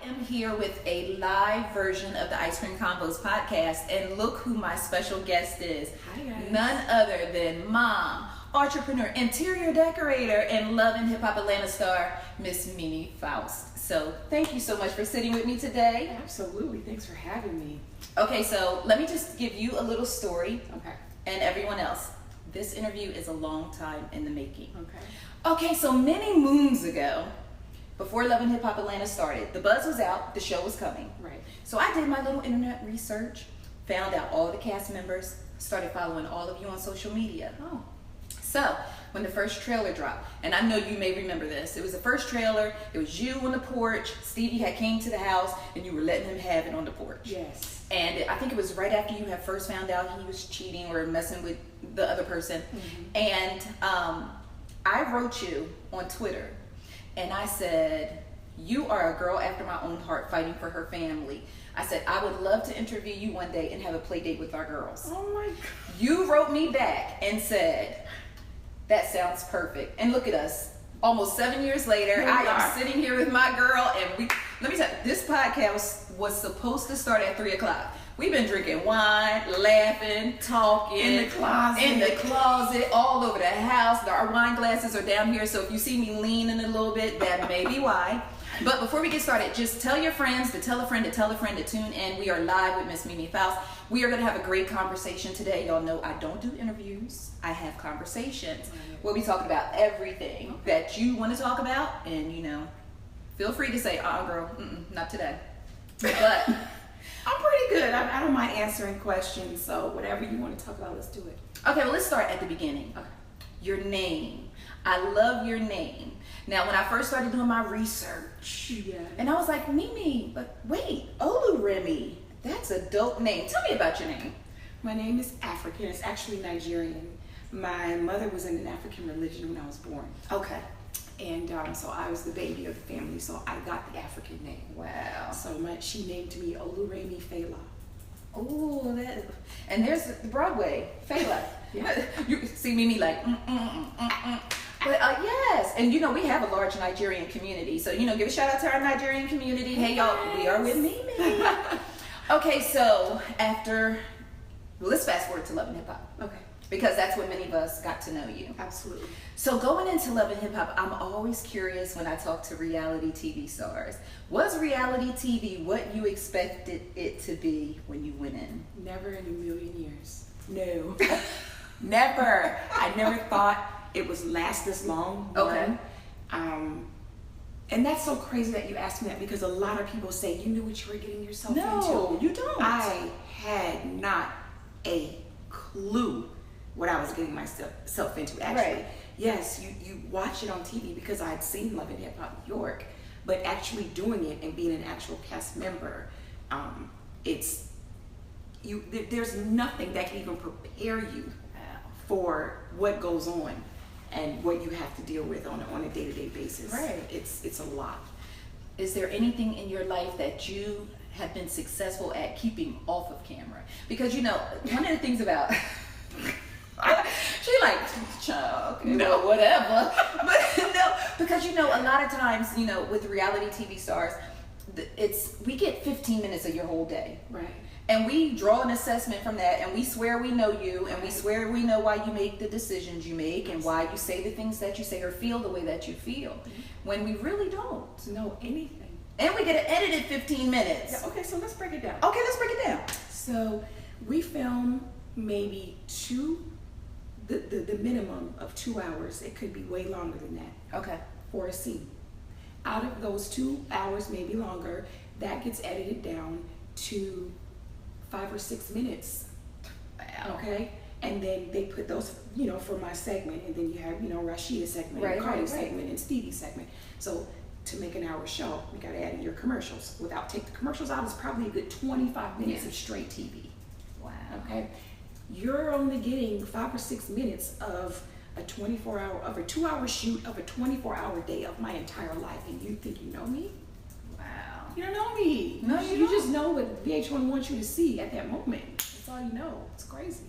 am here with a live version of the Ice Cream Convos podcast, and look who my special guest is. Hi, guys. None other than mom, entrepreneur, interior decorator, and Love and Hip Hop Atlanta star, Miss Mimi Faust. So thank you so much for sitting with me today. Absolutely. Thanks for having me. Okay, so let me just give you a little story. Okay. And everyone else. This interview is a long time in the making. Okay. Okay, so many moons ago, before Love and Hip Hop Atlanta started, the buzz was out, the show was coming. Right. So I did my little internet research, found out all the cast members, started following all of you on social media. Oh. So when the first trailer dropped, and I know you may remember this, it was the first trailer, it was you on the porch, Stevie had came to the house, and you were letting him have it on the porch. Yes. And I think it was right after you had first found out he was cheating or messing with the other person. Mm-hmm. And I wrote you on Twitter, and I said, you are a girl after my own heart fighting for her family. I said, I would love to interview you one day and have a play date with our girls. Oh my God. You wrote me back and said, that sounds perfect. And look at us. Almost 7 years later, I am sitting here with my girl, and let me tell you, this podcast was supposed to start at 3 o'clock. We've been drinking wine, laughing, talking. In the closet. All over the house. Our wine glasses are down here, so if you see me leaning a little bit, that may be why. But before we get started, just tell your friends to tell a friend to tell a friend to tune in. We are live with Miss Mimi Faust. We are going to have a great conversation today. Y'all know I don't do interviews. I have conversations. We'll be talking about everything that you want to talk about. And, feel free to say, girl, not today. But I'm pretty good. I don't mind answering questions. So whatever you want to talk about, let's do it. okay, well, let's start at the beginning. Okay. Your name. I love your name. Now, when I first started doing my research, and I was like, Mimi, but wait, Oluremi, that's a dope name. Tell me about your name. My name is African. It's actually Nigerian. My mother was in an African religion when I was born. Okay. And so I was the baby of the family, so I got the African name. Wow. So she named me Oluremi Fela. Oh, and there's the Broadway, Fela. Yeah. You see Mimi like, But yes, and we have a large Nigerian community, so give a shout out to our Nigerian community. Hey y'all, we are with Mimi. Okay, so let's fast forward to Love and Hip Hop. Okay. Because that's when many of us got to know you. Absolutely. So going into Love and Hip Hop, I'm always curious when I talk to reality TV stars. Was reality TV what you expected it to be when you went in? Never in a million years. No. Never. I never thought it would last this long. Okay. And that's so crazy that you asked me that, because a lot of people say, you knew what you were getting yourself into. No, you don't. I had not a clue what I was getting myself into, actually. Right. Yes, you watch it on TV because I had seen Love and Hip Hop New York, but actually doing it and being an actual cast member, there's nothing that can even prepare you for what goes on and what you have to deal with on a day-to-day basis. Right. It's a lot. Is there anything in your life that you have been successful at keeping off of camera? Because one of the things about she like, okay, no, whatever. But no, because a lot of times, with reality TV stars, we get 15 minutes of your whole day. Right. And we draw an assessment from that, and we swear we know you, and we swear we know why you make the decisions you make, and why you say the things that you say or feel the way that you feel, when we really don't know anything. And we get an edited 15 minutes. Yeah, okay, so let's break it down. Okay, let's break it down. So we film maybe the minimum of 2 hours. It could be way longer than that. Okay. For a scene. Out of those 2 hours, maybe longer, that gets edited down to 5 or 6 minutes. Wow. Okay? And then they put those, for my segment, and then you have, Rashida's segment, and Cardi's segment, and Stevie's segment. So to make an hour show, you got to add in your commercials. Take the commercials out, it's probably a good 25 minutes of straight TV. Wow. Okay? You're only getting 5 or 6 minutes of a 2-hour shoot of a 24-hour day of my entire life, and you think you know me? Wow. You don't know me. No, you don't. just know what VH1 wants you to see at that moment. That's all you know. It's crazy.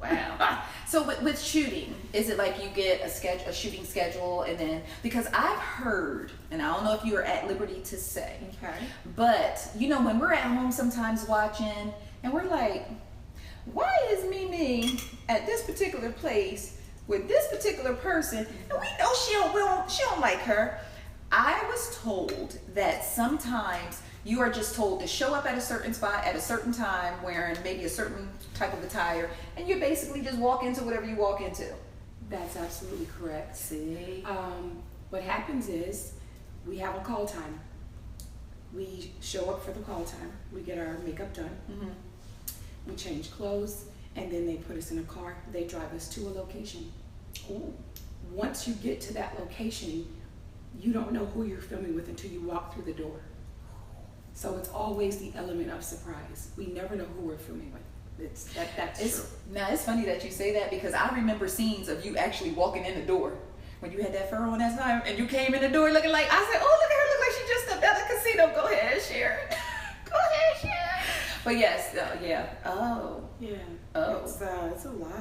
Wow. So with shooting, is it like you get a shooting schedule, and then, because I've heard, and I don't know if you are at liberty to say, Okay. but you know, when we're at home sometimes watching, and we're like, why is Mimi at this particular place with this particular person, and we know she don't like her? I was told that sometimes you are just told to show up at a certain spot at a certain time wearing maybe a certain type of attire, and you basically just walk into whatever you walk into. That's absolutely correct. See? What happens is we have a call time. We show up for the call time. We get our makeup done. Mm-hmm. We change clothes, and then they put us in a car. They drive us to a location. Ooh. Once you get to that location, you don't know who you're filming with until you walk through the door. So it's always the element of surprise. We never know who we're filming with. That's true. Now, it's funny that you say that, because I remember scenes of you actually walking in the door when you had that fur on that time, and you came in the door looking like, I said, oh, look at her, look like she just stepped out of the casino. Go ahead, Sharon. Go ahead, Sharon. But yes, yeah. Oh. Yeah. Oh. It's a lot.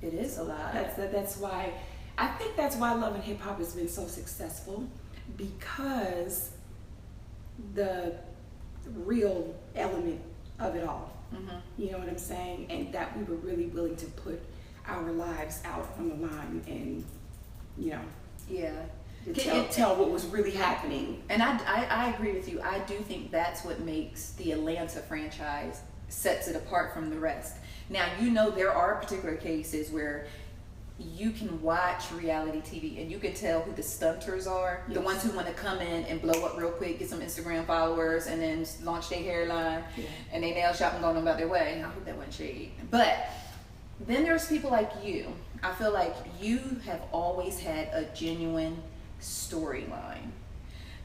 It is a lot. That's why, I think that's why Love and Hip Hop has been so successful, because the real element of it all. Mm-hmm. You know what I'm saying? And that we were really willing to put our lives out on the line and, you know, Yeah. tell what was really happening. And I agree with you. I do think that's what makes the Atlanta franchise, sets it apart from the rest. Now, you know, there are particular cases where you can watch reality TV and you can tell who the stunters are. Yes. The ones who want to come in and blow up real quick, get some Instagram followers, and then launch their hairline, Yeah. and they nail shop and go on about their way. I hope that wasn't shade. But then there's people like you. I feel like you have always had a genuine storyline,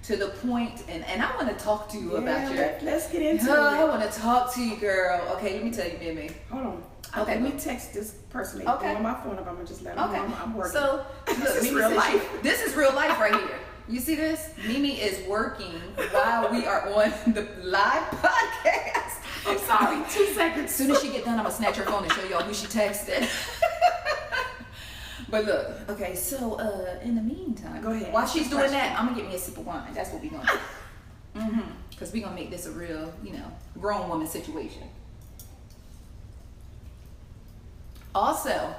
to the point, and I want to talk to you about your. Let's get into I it. want to talk to you, girl. Okay, let me tell you, Mimi. Hold on. Okay. Let me text this person. They Okay. on my phone. I'm gonna just let them Okay. know I'm working. So, This look, is Mimi real says life. this is real life right here. You see this? Mimi is working while we are on the live podcast. I'm sorry. 2 seconds. As soon as she get done, I'm gonna snatch her phone and show y'all who she texted. But look, okay, so in the meantime, Go ahead. while she's doing that, I'm gonna get me a sip of wine. That's what we gonna do. Because we gonna make this a real, grown woman situation. Also,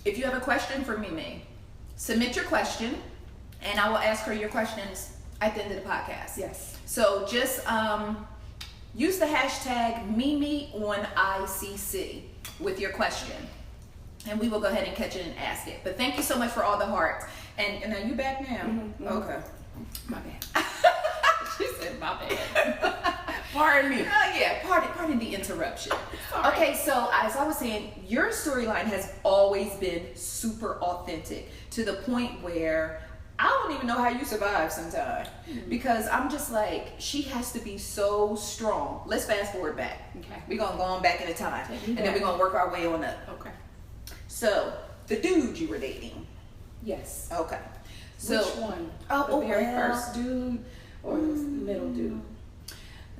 if you have a question for Mimi, submit your question, and I will ask her your questions at the end of the podcast. Yes. So just use the hashtag MimiOnICC with your question, and we will go ahead and catch it and ask it. But thank you so much for all the hearts. And are you back now? Mm-hmm. Okay. My bad. She said my bad. Pardon me. Yeah, pardon the interruption. Sorry. Okay, so as I was saying, your storyline has always been super authentic, to the point where I don't even know how you survive sometimes. Because I'm just like, she has to be so strong. Let's fast forward back. Okay. We're going to go on back in the time. Take me And then back. we're going to work our way on up. Okay. So, the dude you were dating. Yes. Okay. So, Which one? Oh, the very well. first dude or the middle dude?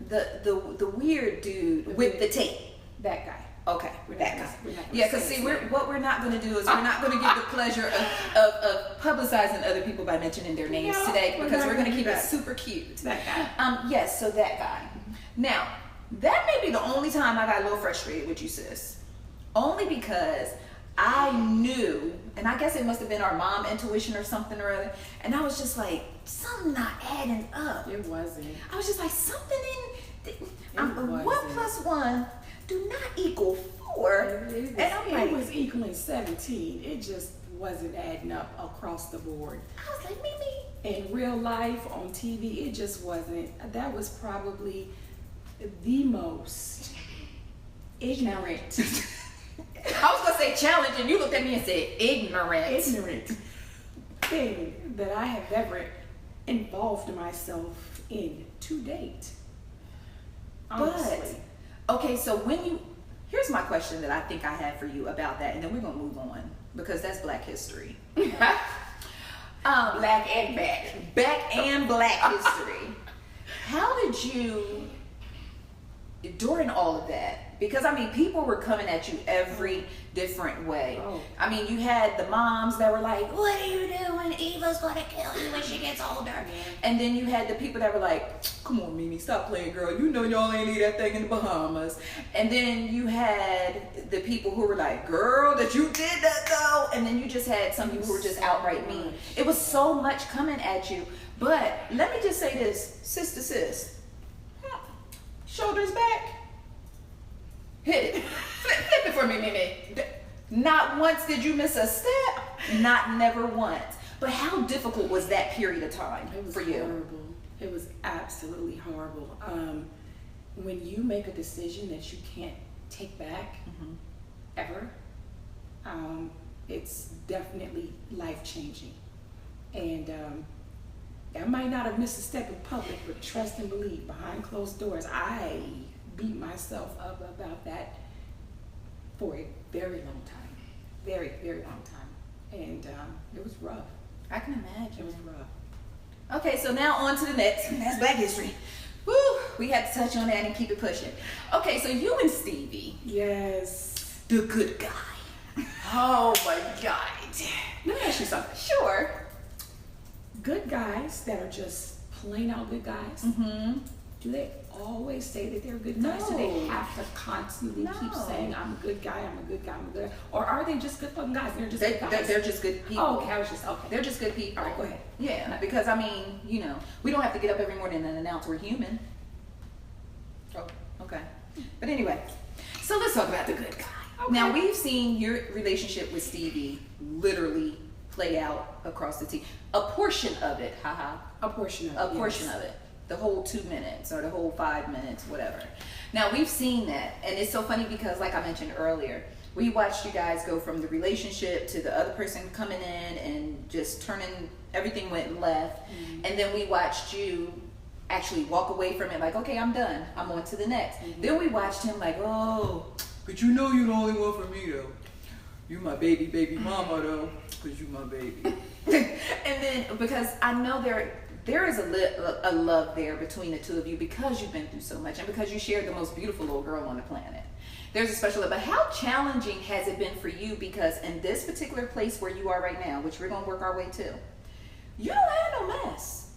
The weird dude The with weird- the tape. That guy. Okay, We're that not guy. gonna- we're not gonna Yeah, because say see, his name. what we're not going to do is we're not going to give the pleasure of publicizing other people by mentioning their names No, today, we're because not we're going to gonna keep do it that. super cute. That guy. Yes, so that guy. Now, that may be the only time I got a little frustrated with you, sis. Only because I knew, and I guess it must have been our mom intuition or something or other, and I was just like, something not adding up. It wasn't. I was just like, something in. wasn't. 1 + 1 do not equal 4. It And I'm like, was equaling 17. It just wasn't adding up across the board. I was like, Mimi. In real life, on TV, it just wasn't. That was probably the most ignorant, I was gonna say challenge, and you looked at me and said ignorant. thing that I have ever involved myself in to date. Honestly. But okay, so here's my question that I think I have for you about that, and then we're gonna move on because that's Black history. Black and Black and Black history. How did you, during all of that, because I mean, people were coming at you every different way. Oh. I mean, you had the moms that were like, "What are you doing? Eva's gonna kill you when she gets older." And then you had the people that were like, "Come on, Mimi, stop playing, girl. You know y'all ain't leave that thing in the Bahamas." And then you had the people who were like, "Girl, that you did that though." And then you just had some people who were just outright mean. It was so much coming at you. But let me just say this, sis. Shoulders back. Hit it. Flip it for me, Mimi. Not once did you miss a step. Never once. But how difficult was that period of time for you? Horrible. It was absolutely horrible. When you make a decision that you can't take back ever, it's definitely life-changing. And I might not have missed a step in public, but trust and believe, behind closed doors, I beat myself up about that for a very long time. Very, very long time. And it was rough. I can imagine. It was rough. Okay, so now on to the next. That's Black History. Woo! We had to touch on that and keep it pushing. Okay, so you and Stevie. Yes. The good guy. Oh my God. Let me ask you something. Sure. Good guys that are just plain out good guys, do they always say that they're good guys? No. Do they have to constantly keep saying, I'm a good guy, I'm a good guy, I'm a good guy? Or are they just good fucking guys? They're just good guys? They're just good people. Oh, okay, I was just, okay. They're just good people. All right, go ahead. Yeah, because I mean, you know, we don't have to get up every morning and announce we're human. Oh, okay. But anyway, so let's talk about the good guy. Okay. Now, we've seen your relationship with Stevie literally play out across the TV. A portion of it, haha. A portion of it. A portion of it. The whole 2 minutes or the whole 5 minutes, whatever. Now, we've seen that. And it's so funny because, like I mentioned earlier, we watched you guys go from the relationship to the other person coming in and just turning, everything went left. And then we watched you actually walk away from it like, okay, I'm done. I'm on to the next. Then we watched him like, oh, but you know you're the only one for me, though. You my baby mama, though, because you my baby. And then, because I know there is a love there between the two of you because you've been through so much and because you shared the most beautiful little girl on the planet. There's a special love. But how challenging has it been for you? Because in this particular place where you are right now, which we're going to work our way to, you don't have no mess.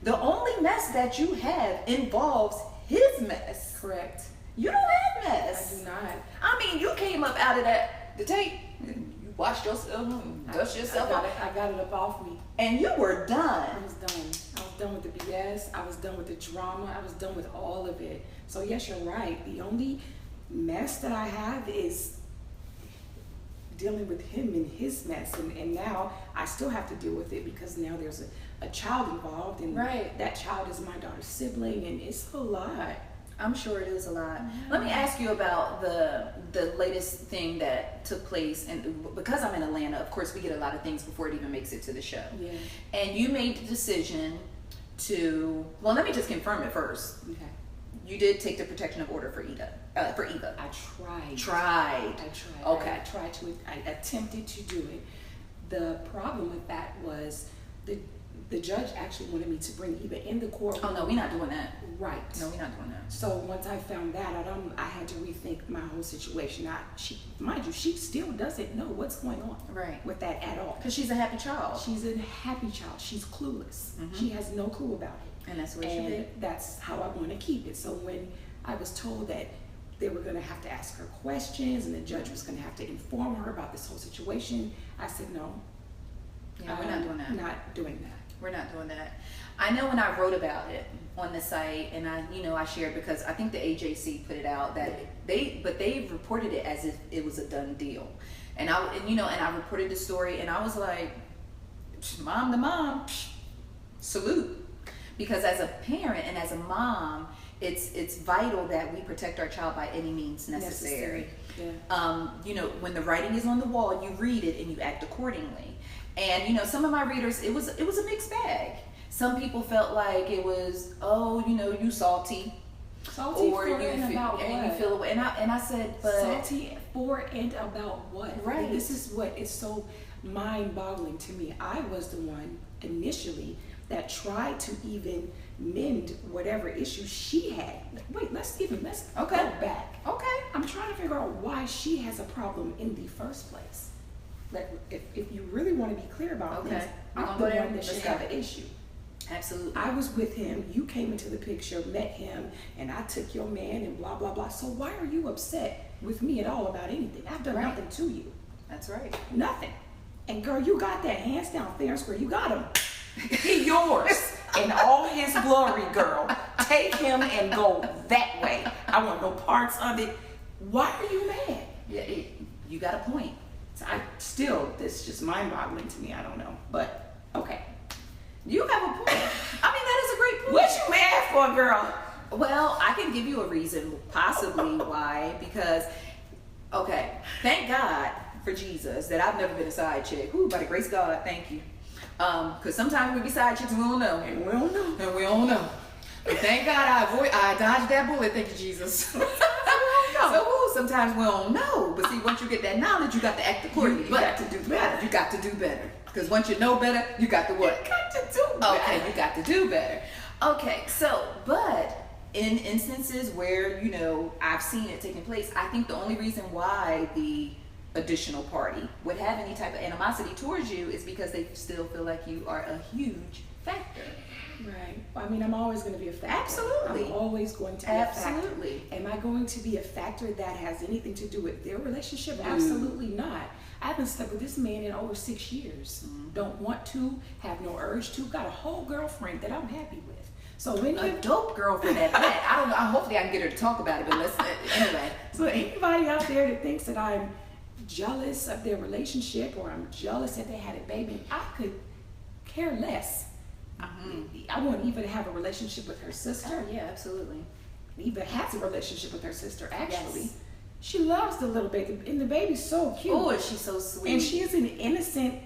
The only mess that you have involves his mess. Correct. You don't have mess. I do not. I mean, you came up out of the tape. You washed yourself, dust yourself off. I got it up off me. And you were done. I was done. I was done with the BS. I was done with the drama. I was done with all of it. So yes, you're right. The only mess that I have is dealing with him and his mess. And now I still have to deal with it because now there's a child involved. And that child is my daughter's sibling. And it's a lot. I'm sure it is a lot. Let me ask you about the latest thing that took place. And because I'm in Atlanta, of course, we get a lot of things before it even makes it to the show. Yeah. And you made the decision to, well, let me just confirm it first. Okay. You did take the protection of order for Eva. I tried. Tried. Okay. I attempted to do it. The problem with that was the judge actually wanted me to bring Eva in the courtroom. Oh no, we're not doing that. Right. No, we're not doing that. So once I found that out, I had to rethink my whole situation. Mind you, she still doesn't know what's going on with that at all. Because she's a happy child. She's a happy child. She's clueless. She has no clue about it. And that's what she did. That's how I want to keep it. So when I was told that they were going to have to ask her questions and the judge was going to have to inform her about this whole situation, I said no. Yeah, we're not doing that. Not doing that. We're not doing that. I know when I wrote about it on the site, and I shared because I think the AJC put it out that they reported it as if it was a done deal, and I reported the story, and I was like, mom to mom, salute, because as a parent and as a mom, it's vital that we protect our child by any means necessary. Yeah. When the writing is on the wall, you read it and you act accordingly. And some of my readers, it was a mixed bag. Some people felt like it was, you salty. Salty or for and about what? You feel away. And I said, but salty for and about what? Right. This is what is so mind-boggling to me. I was the one initially that tried to even mend whatever issues she had. Wait, let's go back. Okay. I'm trying to figure out why she has a problem in the first place. Like, if you really want to be clear about this, I'm the one that should have an issue. Absolutely. I was with him, you came into the picture, met him, and I took your man and blah, blah, blah. So why are you upset with me at all about anything? I've done nothing to you. That's right. Nothing. And girl, you got that hands down fair and square. You got him. He yours in all his glory, girl. Take him and go that way. I want no parts of it. Why are you mad? Yeah, you got a point. This is just mind-boggling to me. I don't know, but okay. You have a point. I mean, that is a great point. What you mad for, girl? Well, I can give you a reason, possibly why. Because, okay, thank God for Jesus that I've never been a side chick. Ooh, by the grace of God, thank you. Because sometimes we be side chicks and we don't know. And we don't know. And we don't know. But thank God I dodged that bullet. Thank you, Jesus. So sometimes we don't know. But see, once you get that knowledge, you got to act accordingly. You got to do better. You got to do better. Because once you know better, you got to what? You got to do better. Okay, you got to do better. Okay, so, but in instances where, you know, I've seen it taking place, I think the only reason why the additional party would have any type of animosity towards you is because they still feel like you are a huge factor. Right. I mean, I'm always going to be a factor. Absolutely. I'm always going to be Absolutely. a factor. Am I going to be a factor that has anything to do with their relationship? Absolutely not. I've been stuck with this man in over 6 years. Don't want to, have no urge to, got a whole girlfriend that I'm happy with. So when A dope girlfriend at that. I don't know. Hopefully I can get her to talk about it, but let's, anyway. So anybody out there that thinks that I'm jealous of their relationship or I'm jealous that they had a baby, I could care less. I want Eva to have a relationship with her sister. Oh, yeah, absolutely. Eva has a relationship with her sister, actually. Yes. She loves the little baby, and the baby's so cute. Oh, is she so sweet? And she is an innocent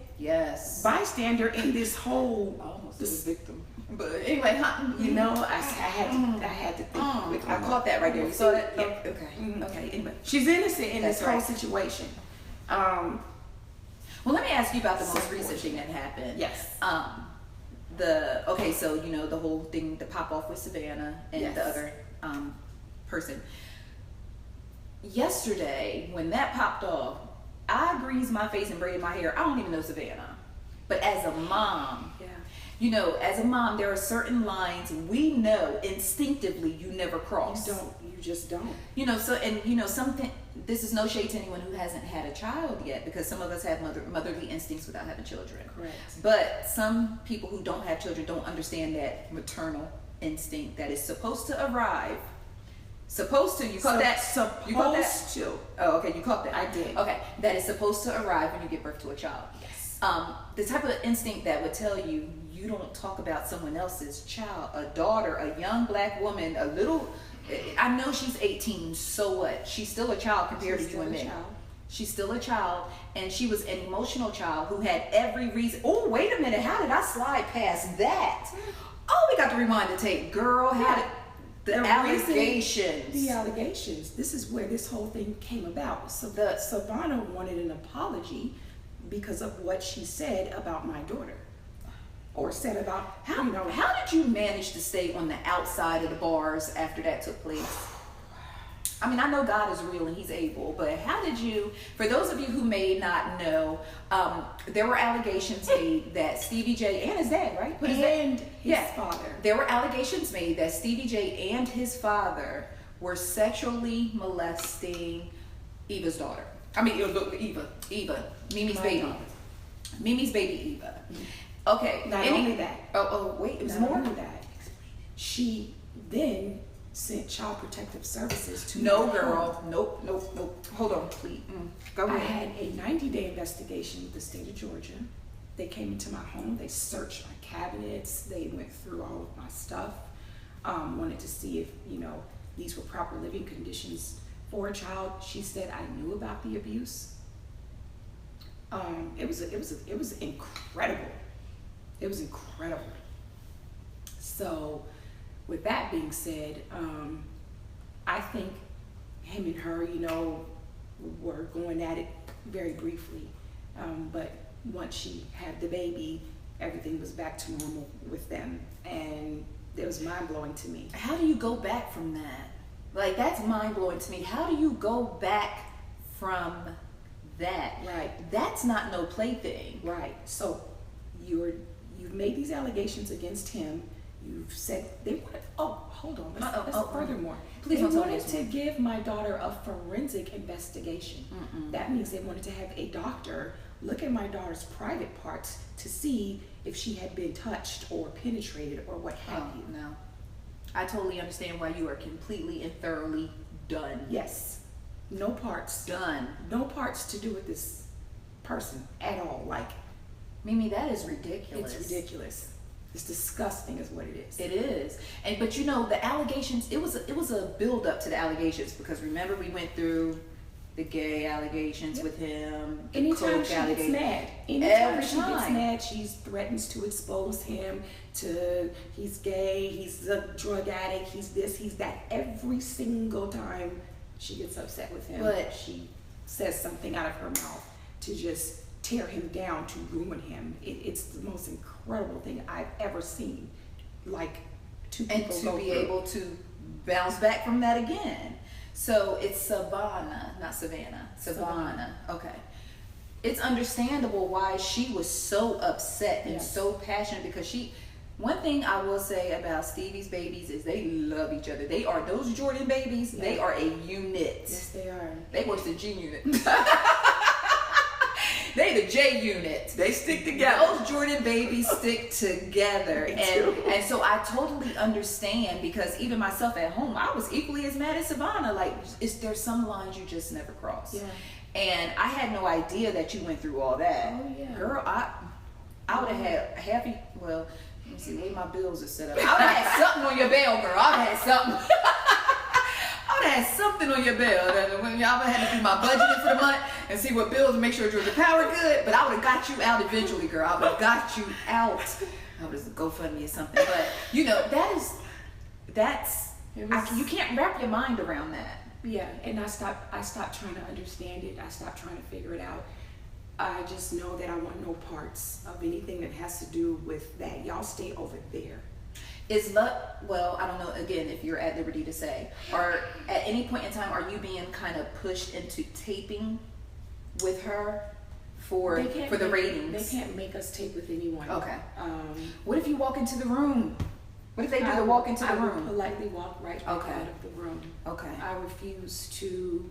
bystander in this whole almost a victim. But anyway, you know, I had to think. I caught that right there. You saw that? Yeah. Okay. Okay. Anyway, she's innocent in this whole situation. Well, let me ask you about the most recent thing that happened. Yes. So you know the whole thing, the pop off with Savannah and the other person. Yesterday, when that popped off, I greased my face and braided my hair. I don't even know Savannah, but as a mom, you know, as a mom, there are certain lines we know instinctively you never cross. You just don't. You know, so, and you know, something, this is no shade to anyone who hasn't had a child yet, because some of us have motherly instincts without having children. Correct. But some people who don't have children don't understand that maternal instinct that is supposed to arrive. Supposed to, you caught that? You caught that? Oh, okay, you caught that. I did. Okay, that is supposed to arrive when you give birth to a child. Yes. The type of instinct that would tell you you don't talk about someone else's child, a daughter, a young black woman, a little, I know she's 18, so what? She's still a child compared to you and me. She's still a child, and she was an emotional child who had every reason. Oh, wait a minute, how did I slide past that? Oh, we got to rewind the tape. Girl, how did... The allegations. The allegations. This is where this whole thing came about. So Savannah wanted an apology because of what she said about my daughter. Or said about, how did you manage to stay on the outside of the bars after that took place? I mean, I know God is real and he's able, but how did you, for those of you who may not know, there were allegations made that Stevie J and his dad, right? And his father. There were allegations made that Stevie J and his father were sexually molesting Eva's daughter. I mean, Eva, Mimi's baby. Mimi's baby, Eva. Okay. Not only that. Oh, wait, it was more? Not only that. She then sent Child Protective Services to No, girl. Nope. Hold on, please. Go ahead. I had a 90-day investigation with the state of Georgia. They came into my home. They searched my cabinets. They went through all of my stuff. Wanted to see if, you know, these were proper living conditions for a child. She said I knew about the abuse. It was incredible. It was incredible. So, with that being said, I think him and her, you know, were going at it very briefly. But once she had the baby, everything was back to normal with them, and it was mind-blowing to me. How do you go back from that? Like, that's mind-blowing to me. How do you go back from that? Right. That's not no plaything. Right. So you've made these allegations against him. You've said they wanted. Oh, hold on. Furthermore, please they don't tell me wanted to give my daughter a forensic investigation. That means they wanted to have a doctor look at my daughter's private parts to see if she had been touched or penetrated or what have you. No, I totally understand why you are completely and thoroughly done. Yes. No parts. Done. No parts to do with this person at all. Like, Mimi, that is ridiculous. it's ridiculous. It's disgusting is what it is. It is. But you know, the allegations, it was a build up to the allegations, because remember we went through the gay allegations with him. Anytime she gets mad. Anytime she gets mad, she threatens to expose him to, he's gay, he's a drug addict, he's this, he's that. Every single time she gets upset with him, but she says something out of her mouth to just tear him down, to ruin him. It's the most incredible thing I've ever seen. Like, two people and to be able to bounce back from that again. So it's Savannah, not Savannah. Savannah. Okay. It's understandable why she was so upset and so passionate, because one thing I will say about Stevie's babies is they love each other. They are, those Jordan babies, they are a unit. Yes, they are. They work the G unit. They the J unit. They stick together. Those Jordan babies stick together. And so I totally understand, because even myself at home, I was equally as mad as Savannah. Like, there's some lines you just never cross. Yeah. And I had no idea that you went through all that. Oh, yeah. Girl, I would have had well, let me see, the way my bills are set up. I would have had something on your bill, girl. I would have had something. I would have had something on your bill. When y'all would have to do my budgeting for the month and see what bills and make sure Georgia Power good. But I would have got you out eventually, girl. I would have got you out. I would have GoFundMe or something. But you know, you can't wrap your mind around that. Yeah, and I stopped trying to understand it. I stopped trying to figure it out. I just know that I want no parts of anything that has to do with that. Y'all stay over there. Is love, well, I don't know, again, if you're at liberty to say, or at any point in time, are you being kind of pushed into taping with her for the ratings? They can't make us tape with anyone. Okay. What if you walk into the room? What if they do the walk into the room? I would politely walk right out of the room. Okay. I refuse to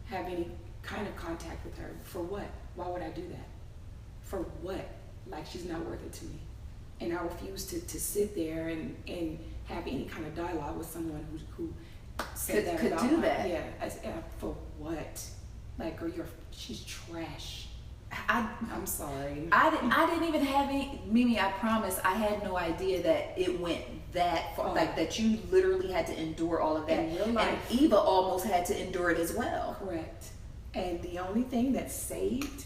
have any kind of contact with her. For what? Why would I do that? For what? Like, she's not worth it to me. And I refuse to sit there and have any kind of dialogue with someone who said that could about do my, that. Yeah. For what? Like, girl, she's trash. I'm sorry. I didn't even have any, Mimi, I promise, I had no idea that it went that far. Like, that you literally had to endure all of that. In real life. And Eva almost had to endure it as well. Correct. And the only thing that saved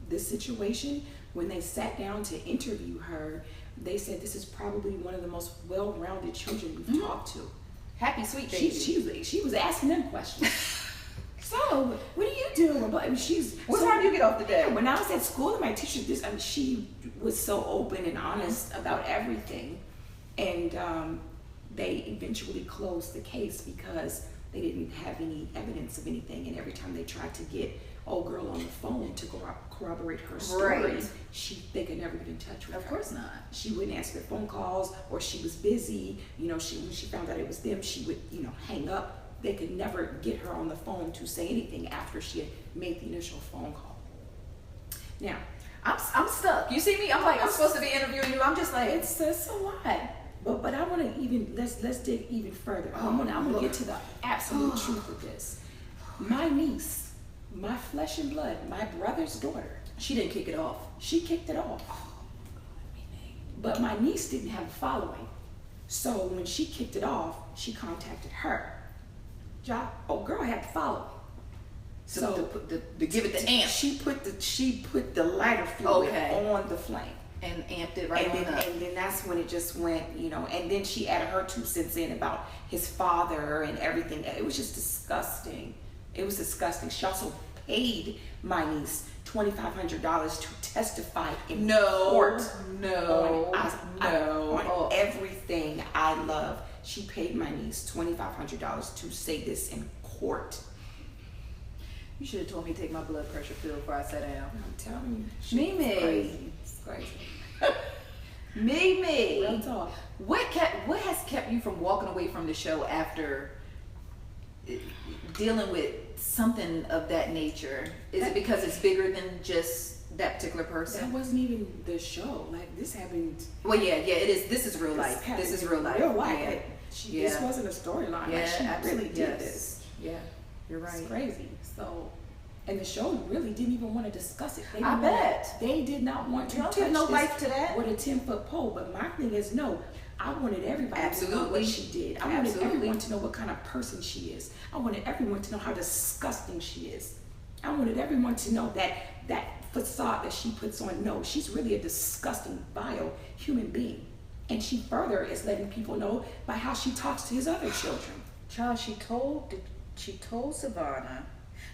this situation, when they sat down to interview her, they said this is probably one of the most well-rounded children we've talked to. Happy, sweet baby. She was asking them questions. So, what are you doing? What time do you get off the day? When I was at school, my teacher, she was so open and honest about everything. And they eventually closed the case because they didn't have any evidence of anything. And every time they tried to get old girl on the phone to corroborate her story, they could never get in touch with her. Of course not. She wouldn't answer their phone calls, or she was busy. You know, when she found out it was them, she would, hang up. They could never get her on the phone to say anything after she had made the initial phone call. Now, I'm stuck. You see me? I'm like, I'm supposed to be interviewing you. I'm just like, it's a lot. But I want to let's dig even further. I'm gonna get to the absolute truth of this. My niece, my flesh and blood, my brother's daughter. She didn't kick it off. She kicked it off. But my niece didn't have a following. So when she kicked it off, she contacted her. Girl had to follow. So to give it the amp. She put the lighter fluid on the flame. And amped it right on up. And then that's when it just went, and then she added her 2 cents in about his father and everything. It was just disgusting. It was disgusting. She also paid my niece $2,500 to testify in No, court no, on everything I love. She paid my niece $2,500 to say this in court. You should have told me to take my blood pressure pill before I sat down. I'm telling you. Mimi. It's crazy. Mimi. Real talk. What has kept you from walking away from the show after dealing with something of that nature? Is it because it's bigger than just that particular person? That wasn't even the show. Like, this happened. Well, yeah, it is. This is real life. This is real life. Real life. Yeah. This wasn't a storyline. Yeah, like, she absolutely. really did this. Yeah, you're right. It's crazy. So, and the show really didn't even want to discuss it. I bet. They did not want to touch Give no this life to that. with a 10-foot pole. But my thing is, no, I wanted everybody to know what she did. I wanted everyone to know what kind of person she is. I wanted everyone to know how disgusting she is. I wanted everyone to know that facade that she puts on. No, she's really a disgusting, vile human being. And she further is letting people know by how she talks to his other children. Child, she told Savannah.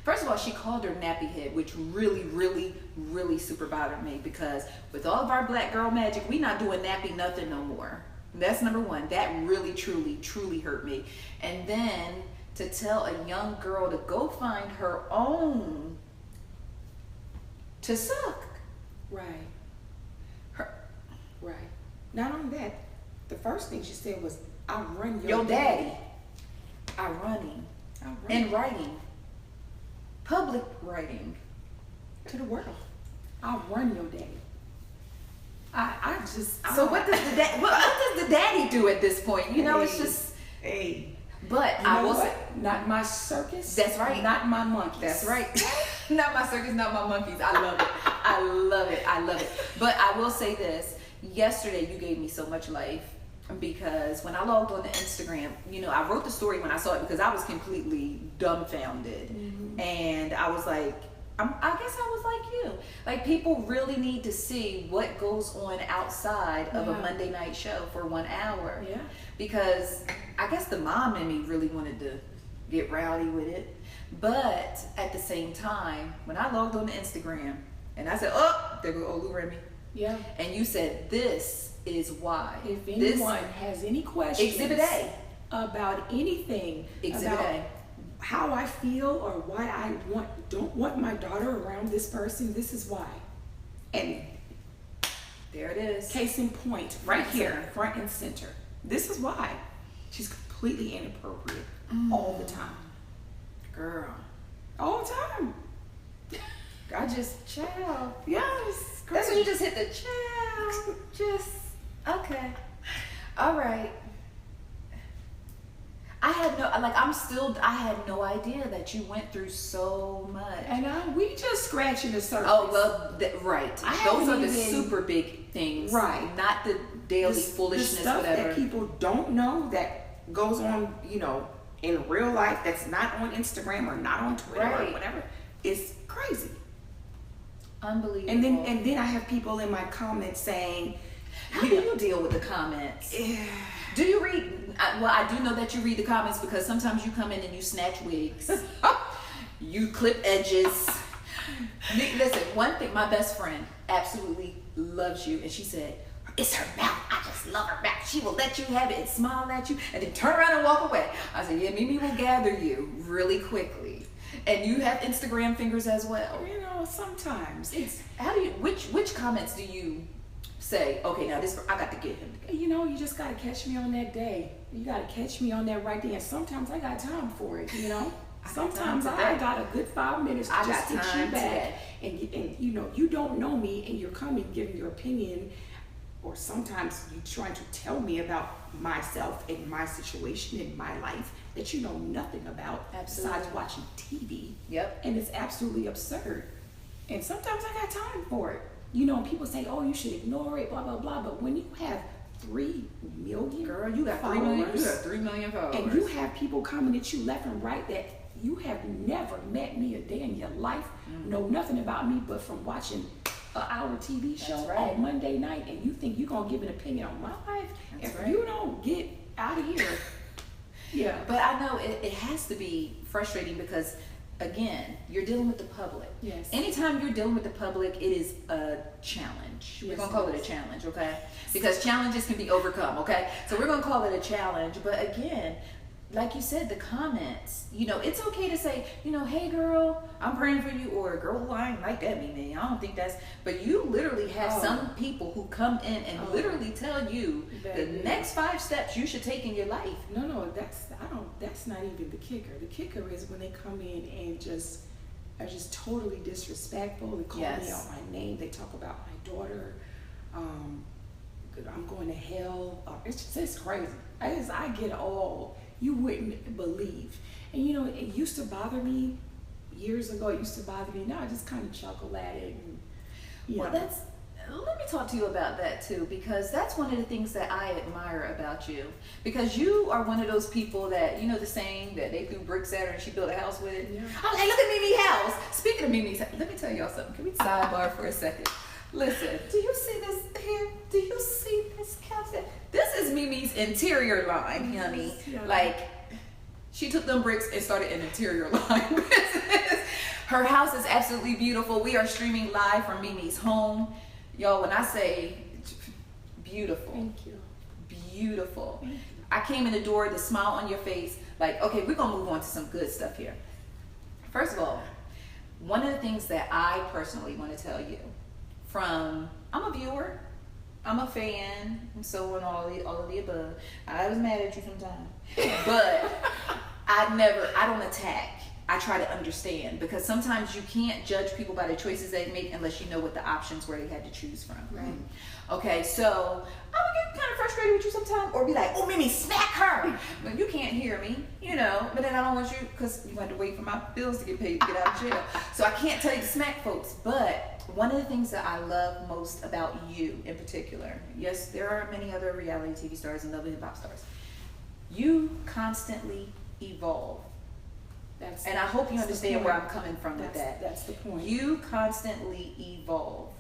First of all, she called her nappy head, which really, really, really super bothered me, because with all of our black girl magic, we not doing nappy nothing no more. That's number one. That really, truly, truly hurt me. And then to tell a young girl to go find her own to suck. Right. Right. Not only that, the first thing she said was, "I run your daddy. I running. And writing. Public writing. To the world. I run your daddy." So what does the daddy do at this point? You know, it's just. Hey. But you know I will what? say, not my circus. That's right. Not my monkeys. That's right. Not my circus, not my monkeys. I love it. I love it. I love it. But I will say this. Yesterday, you gave me so much life, because when I logged on to Instagram, you know, I wrote the story when I saw it because I was completely dumbfounded. Mm-hmm. And I was like, I guess I was like you. Like, people really need to see what goes on outside of a Monday night show for 1 hour. Yeah. Because I guess the mom in me really wanted to get rowdy with it. But at the same time, when I logged on to Instagram and I said, oh, there goes Olu Remy. Yeah. And you said, this is why. If anyone has any questions Exhibit A about anything, Exhibit about A. how I feel or why I don't want my daughter around this person, this is why. And there it is. Case in point, right here, front and center. This is why. She's completely inappropriate all the time. Girl. All the time. I just, child. Yes. That's when you just hit the child. Just, okay. All right. I had no idea that you went through so much. And we just scratching the surface. Oh, well, right. Those are the super big things. Right. Not the daily foolishness, the stuff whatever. that people don't know that goes on, you know, in real life, that's not on Instagram or not on Twitter or whatever. It's crazy. Unbelievable. And then I have people in my comments saying, how do you deal with the comments? Do you read? Well, I do know that you read the comments, because sometimes you come in and you snatch wigs. You clip edges. Listen, one thing, my best friend absolutely loves you, and she said, it's her mouth. I just love her mouth. She will let you have it and smile at you and then turn around and walk away. I said, yeah, Mimi will gather you really quickly. And you have Instagram fingers as well. You know, sometimes which comments do you say, okay, now this, I got to get him. You know, you just got to catch me on that day. You got to catch me on that right day. And sometimes I got time for it, you know. Sometimes I got a good 5 minutes to just get you back. And you know, you don't know me and you're coming giving your opinion, or sometimes you trying to tell me about myself and my situation in my life that you know nothing about besides watching TV. Yep. And it's absolutely absurd. And sometimes I got time for it. You know, people say, oh, you should ignore it, blah, blah, blah. But when you have 3 million Girl, you got 3 million. You got 3 million followers. And you have people coming at you left and right that you have never met me a day in your life, know nothing about me but from watching an hour TV show on Monday night, and you think you're going to give an opinion on my life? If you don't get out of here. Yeah. But I know it has to be frustrating, because again, you're dealing with the public. Yes. Anytime you're dealing with the public, it is a challenge. Yes, we're going to call it a challenge, okay? Because challenges can be overcome, okay? So we're going to call it a challenge. But again, like you said, the comments, you know, it's okay to say, you know, hey girl, I'm praying for you, or girl, I ain't like that, Mimi. I don't think that's, but you literally have some people who come in and literally tell you the next 5 steps you should take in your life. No, that's not even the kicker. The kicker is when they come in and just are just totally disrespectful. They call me out my name. They talk about my daughter. I'm going to hell. It's crazy. I get all you wouldn't believe. And you know, it used to bother me years ago. It used to bother me. Now I just kind of chuckle at it. And, let me talk to you about that too, because that's one of the things that I admire about you. Because you are one of those people that, you know, the saying that they threw bricks at her and she built a house with it. Yeah. I'm like, look at Mimi's house. Speaking of Mimi's house, let me tell y'all something. Can we sidebar for a second? Listen, do you see this here? Do you see this couch? This is Mimi's interior line, honey. Yeah. Like, she took them bricks and started an interior line business. Her house is absolutely beautiful. We are streaming live from Mimi's home. Y'all, when I say beautiful, thank you. Beautiful. Thank you. I came in the door, the smile on your face, like, okay, we're gonna move on to some good stuff here. First of all, one of the things that I personally want to tell you, I'm a viewer, I'm a fan, and so on, all of the above. I was mad at you sometimes, but I don't attack. I try to understand, because sometimes you can't judge people by the choices they make unless you know what the options were they had to choose from. Right. Okay, so I would get kind of frustrated with you sometimes, or be like, oh, Mimi, smack her. But you can't hear me, you know, but then I don't want you, because you had to wait for my bills to get paid to get out of jail. So I can't tell you to smack folks. But one of the things that I love most about you in particular, yes, there are many other reality TV stars and lovely hip-hop stars, you constantly evolve. And I hope you understand where I'm coming from with that. That's the point. You constantly evolve.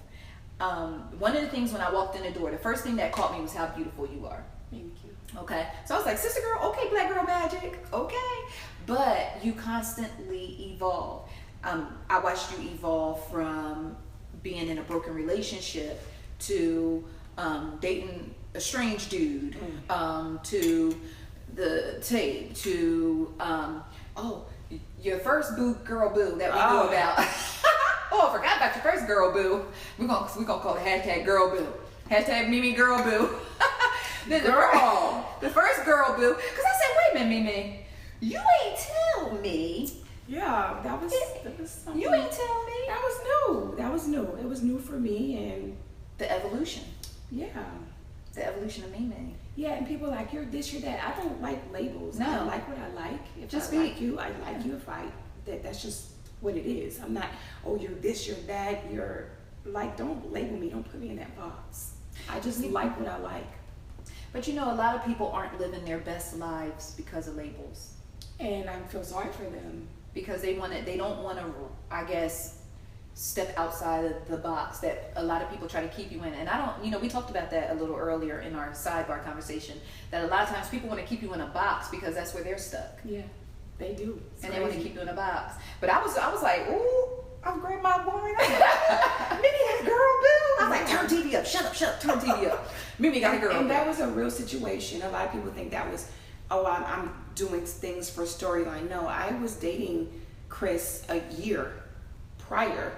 One of the things when I walked in the door, the first thing that caught me was how beautiful you are. Thank you. Okay. So I was like, sister girl, okay, black girl magic, okay. But you constantly evolve. I watched you evolve from being in a broken relationship to dating a strange dude, to the tape, to your first girl boo that we knew about. Oh, I forgot about your first girl boo. We're gonna call it hashtag girl boo. Hashtag Mimi girl boo. Then the first girl boo. Because I said, wait a minute, Mimi, you ain't tell me. Yeah, that was something. You ain't tell me. That was new. It was new for me, and the evolution. Yeah. The evolution of Mimi. Yeah, and people are like, you're this, you're that. I don't like labels. No. I like what I like. If just I like you, I like you. If that's just what it is. I'm not, oh, you're this, you're that, you're like, don't label me, don't put me in that box. I just like what I like. But you know, a lot of people aren't living their best lives because of labels. And I feel sorry for them. Because they don't want to, I guess, step outside of the box that a lot of people try to keep you in. And I don't, you know, we talked about that a little earlier in our sidebar conversation, that a lot of times people want to keep you in a box because that's where they're stuck. Yeah, they do. It's and crazy. They want to keep you in a box. But I was like, ooh, I'm grabbing my wine. Mimi got a girl boo. I was like, turn TV up, shut up, turn TV up. Mimi got a girl. And that was a real situation. A lot of people think that was, oh, I'm doing things for storyline. No, I was dating Chris a year prior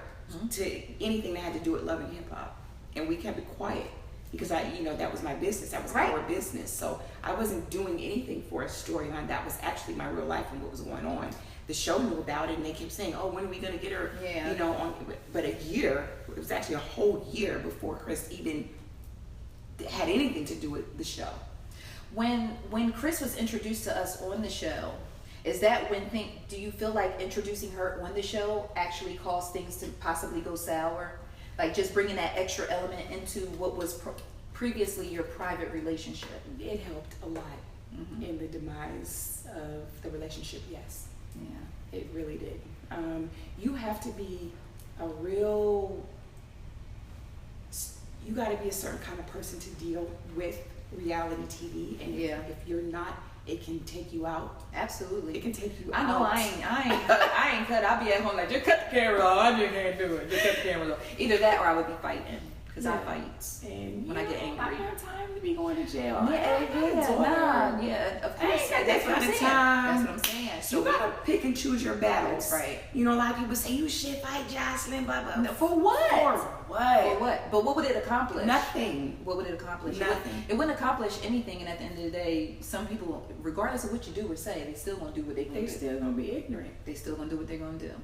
to anything that had to do with Love and Hip Hop, and we kept it quiet because that was my business. That was our business. So I wasn't doing anything for a storyline. That was actually my real life and what was going on. The show knew about it, and they kept saying, "Oh, when are we gonna get her?" Yeah. You know, but a year. It was actually a whole year before Chris even had anything to do with the show. When Chris was introduced to us on the show, is that do you feel like introducing her on the show actually caused things to possibly go sour? Like just bringing that extra element into what was previously your private relationship? It helped a lot in the demise of the relationship, yes. Yeah. It really did. You have to be you got to be a certain kind of person to deal with reality TV, and if you're not it can take you out. Absolutely. It can take you I out. know I ain't cut. I'll be at home like, just cut the camera off. I just can't do it. Just cut the camera off. Either that or I would be fighting. Because I fight and when I get angry. I don't have time to be going to jail. Yeah, of course. That's what I'm saying. That's what I'm saying. So you gotta pick and choose your battles. Right. You know, a lot of people say you should fight Jocelyn, blah blah. No, for what? For what? For what? But what would it accomplish? Nothing. What would it accomplish? Nothing. It wouldn't accomplish anything. And at the end of the day, some people, regardless of what you do or say, they still gonna do what they're gonna do. They still gonna be ignorant. They still gonna do what they're gonna do.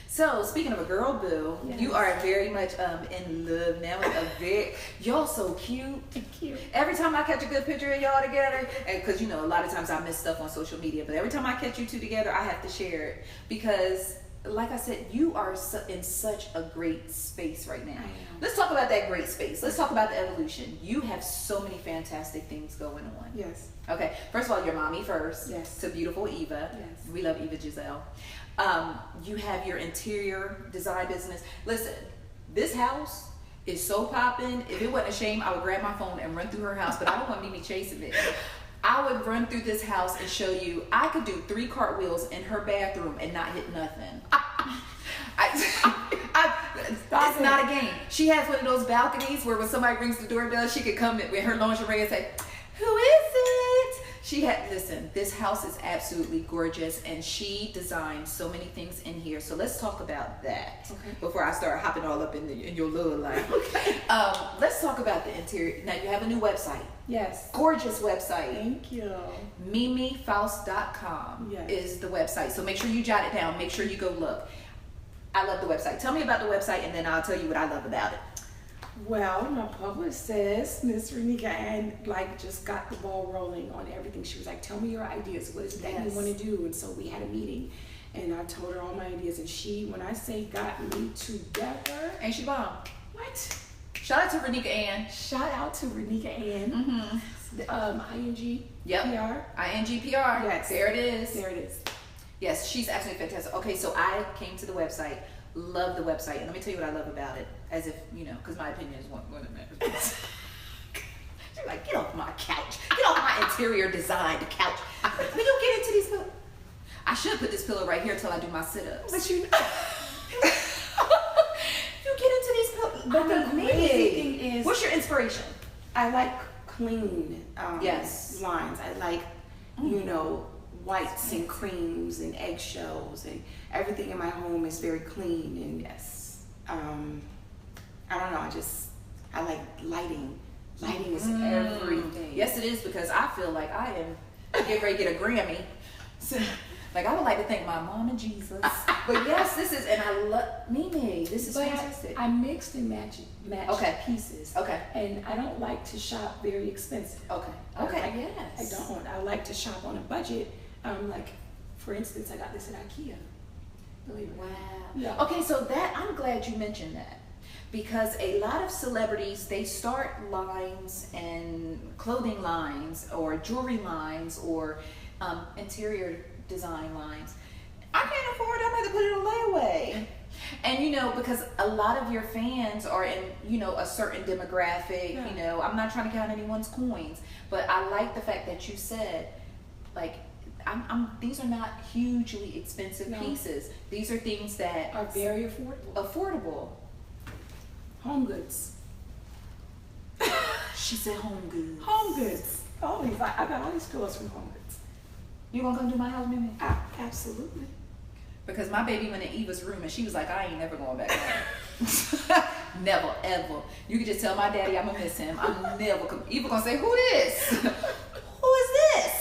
So speaking of a girl boo, yes. you are very much in love now with a very y'all so cute. Cute. Every time I catch a good picture of y'all together, and because you know a lot of times I miss stuff on social media, but every time I catch you two together, I have to share it because, like I said, you are in such a great space right now. Let's talk about that great space. Let's talk about the evolution. You have so many fantastic things going on. Yes. Okay. First of all, your mommy first. Yes. To beautiful Eva. Yes. We love Eva Giselle. You have your interior design business. Listen, this house is so popping. If it wasn't a shame, I would grab my phone and run through her house, but I don't want Mimi chasing me. I would run through this house and show you I could do 3 cartwheels in her bathroom and not hit nothing. It's not a game. She has one of those balconies where when somebody rings the doorbell, she could come in with her lingerie and say, "Who is it?" Listen, this house is absolutely gorgeous and she designed so many things in here. So let's talk about that before I start hopping all up in your little life. Okay. Let's talk about the interior. Now you have a new website. Yes. Gorgeous website. Thank you. MimiFaust.com is the website. So make sure you jot it down. Make sure you go look. I love the website. Tell me about the website and then I'll tell you what I love about it. Well, my publicist, Miss Renika, and just got the ball rolling on everything. She was like, "Tell me your ideas. What is it that you want to do?" And so we had a meeting, and I told her all my ideas. And she, when I say got me together, Ain't she bomb? What? Shout out to Renika Ann. Shout out to Renika Ann. ING. Yep. PR. ING PR. Yes. There it is. There it is. Yes, she's absolutely fantastic. Okay, so I came to the website, love the website, and let me tell you what I love about it. As if, because my opinion is one that matters. She's like, get off my couch. Get off my interior designed couch. We don't get into these pillows. I should put this pillow right here until I do my sit-ups. But you get into these pillows. But the crazy thing is, what's your inspiration? I like clean lines. I like, whites and creams and eggshells, and everything in my home is very clean. And I don't know, I like lighting. Lighting is everything. Yes, it is, because I feel like I am getting ready to get a Grammy. So, I would like to thank my mom and Jesus. But yes, this is, and I love Mimi. This is fantastic. I mixed and matched pieces. Okay. And I don't like to shop very expensive. Okay. Yes. I don't. I like to shop on a budget. For instance, I got this at IKEA. Believe it. Wow. Yeah. Okay, so I'm glad you mentioned that, because a lot of celebrities, they start lines and clothing lines or jewelry lines or interior design lines. I can't afford it. I'm going to put it on layaway. And because a lot of your fans are in a certain demographic. Yeah. I'm not trying to count anyone's coins, but I like the fact that you said, these are not hugely expensive pieces. These are things that are very affordable. Home goods. She said home goods. Home goods. I got all these pillows from Home Goods. You gonna come to my house, Mimi? Absolutely. Because my baby went in Eva's room and she was like, I ain't never going back home. Never, ever. You can just tell my daddy I'm gonna miss him. I'm never Eva gonna say, who this? Who is this?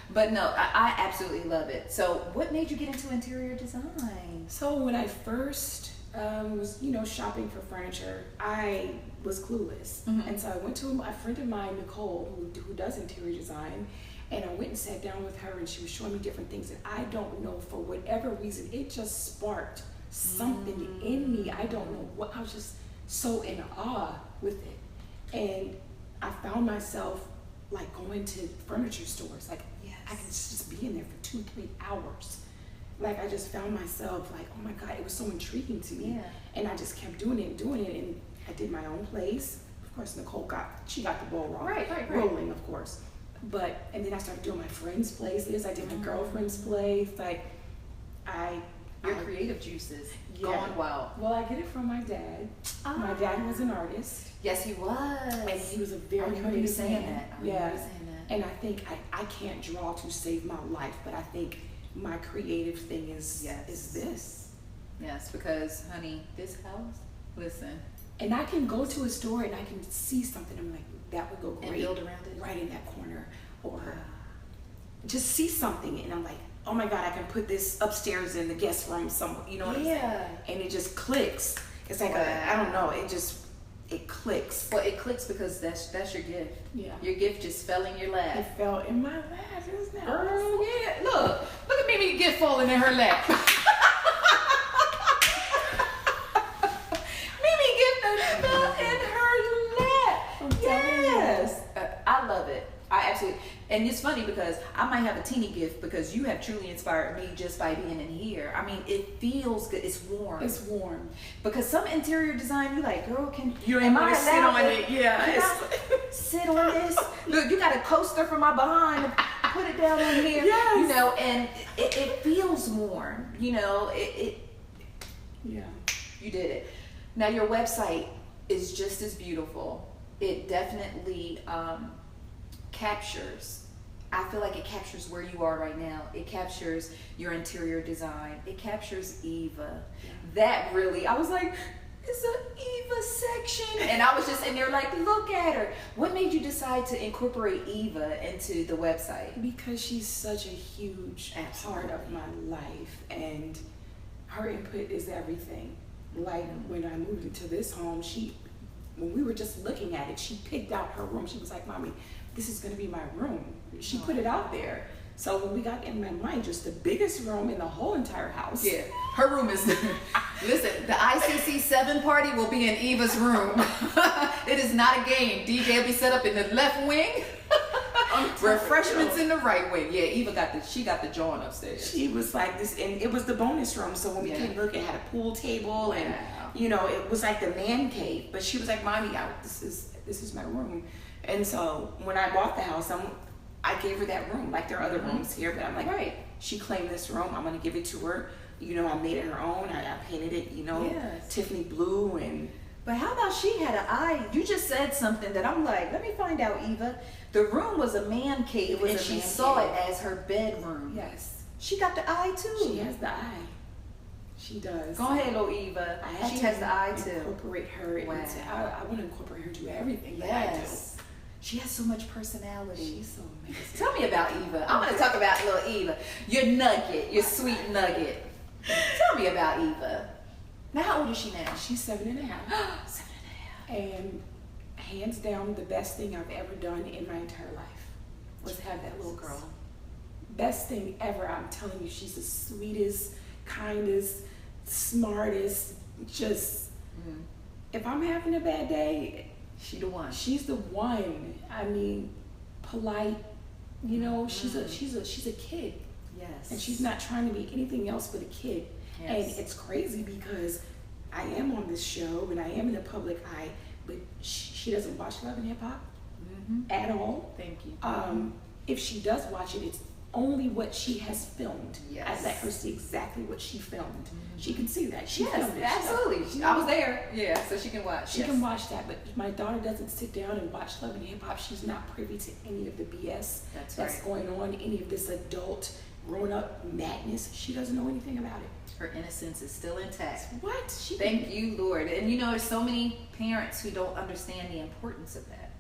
But no, I absolutely love it. So what made you get into interior design? So when I first was, shopping for furniture, I was clueless. Mm-hmm. And so I went to a friend of mine, Nicole, who does interior design, and I went and sat down with her, and she was showing me different things that I don't know, for whatever reason, it just sparked something in me. I don't know what, I was just so in awe with it. And I found myself going to furniture stores. I could just be in there for 2-3 hours. I just found myself oh my God, it was so intriguing to me. Yeah. And I just kept doing it, and I did my own place. Of course, Nicole got the ball rolling, of course. and then I started doing my friends' places. I did my girlfriend's place. Like, Your creative juices Yeah. going wild. Well, I get it from my dad. My dad was an artist. Yes, he was. And he was a very I remember you creative saying man. that. I remember you saying that. And I think I can't draw to save my life, but I think my creative thing is this. Yes, because, honey, this house, listen. And I can go to a store and I can see something. I'm like, that would go great. And build around it. Right in that corner. Or just see something and I'm like, oh my God, I can put this upstairs in the guest room somewhere. You know what I'm saying? And it just clicks. It's like, I don't know, it clicks. Well, it clicks because that's your gift. Yeah. Your gift just fell in your lap. It fell in my lap. It was that awesome? Girl, yeah. Look at Mimi gift falling in her lap. Mimi gift fell in her lap. Yes. I love it. I absolutely, and it's funny because I might have a teeny gift because you have truly inspired me just by being in here. I mean, it feels good. It's warm. It's warm. Because some interior design, you like, girl, you ain't want to sit on it. Yeah. Can I sit on this? Look, you got a coaster for my behind. Put it down on here. Yes. You know, and it feels warm. You know, Yeah. You did it. Now your website is just as beautiful. It definitely captures. I feel like it captures where you are right now. It captures your interior design. It captures Eva. Yeah. That really, I was like, it's an Eva section. And I was just in there like, look at her. What made you decide to incorporate Eva into the website? Because she's such a huge part of my life, and her input is everything. Like when I moved into this home, when we were just looking at it, she picked out her room. She was like, Mommy, this is gonna be my room. She put it out there. So when we got in my mind, just the biggest room in the whole entire house. Yeah, her room is, listen, the ICC 7 party will be in Eva's room. It is not a game. DJ will be set up in the left wing. Refreshments in the right wing. Yeah, Eva she got the joint upstairs. She was like this, and it was the bonus room. So when we came look, it had a pool table, and you know, it was like the man cave. But she was like, Mommy, this is my room. And so when I bought the house, I gave her that room. Like there are other rooms here, but I'm like, she claimed this room. I'm gonna give it to her. You know, I made it her own. I painted it, you know, Tiffany blue. And but how about she had an eye? You just said something that I'm like, let me find out, Eva. The room was a man cave, and she saw it as her bedroom. Yes, she got the eye too. She has the eye. She does. Go ahead, little Eva. She has the eye too. Incorporate her into. I want to incorporate her into everything that I do. She has so much personality. She's so amazing. Tell me about Eva. I'm going to talk about little Eva. Your nugget, your sweet nugget. Tell me about Eva. Now, how old is she now? She's 7.5. 7.5. And hands down, the best thing I've ever done in my entire life was have that little girl. Best thing ever. I'm telling you, she's the sweetest, kindest, smartest. Just, if I'm having a bad day, she's the one. She's the one. I mean, polite. You know, she's a kid. Yes. And she's not trying to be anything else but a kid. Yes. And it's crazy because I am on this show and I am in the public eye, but she doesn't watch Love and Hip Hop at all. Thank you. If she does watch it, it's only what she has filmed. Yes. I let her see exactly what she filmed. She can see that. She filmed it. Absolutely. I was there. Yeah, so she can watch. She can watch that, but my daughter doesn't sit down and watch Love and Hip Hop. She's not privy to any of the BS that's going on, any of this adult grown-up madness. She doesn't know anything about it. Her innocence is still intact. What? Thank you, Lord. And you know, there's so many parents who don't understand the importance of that.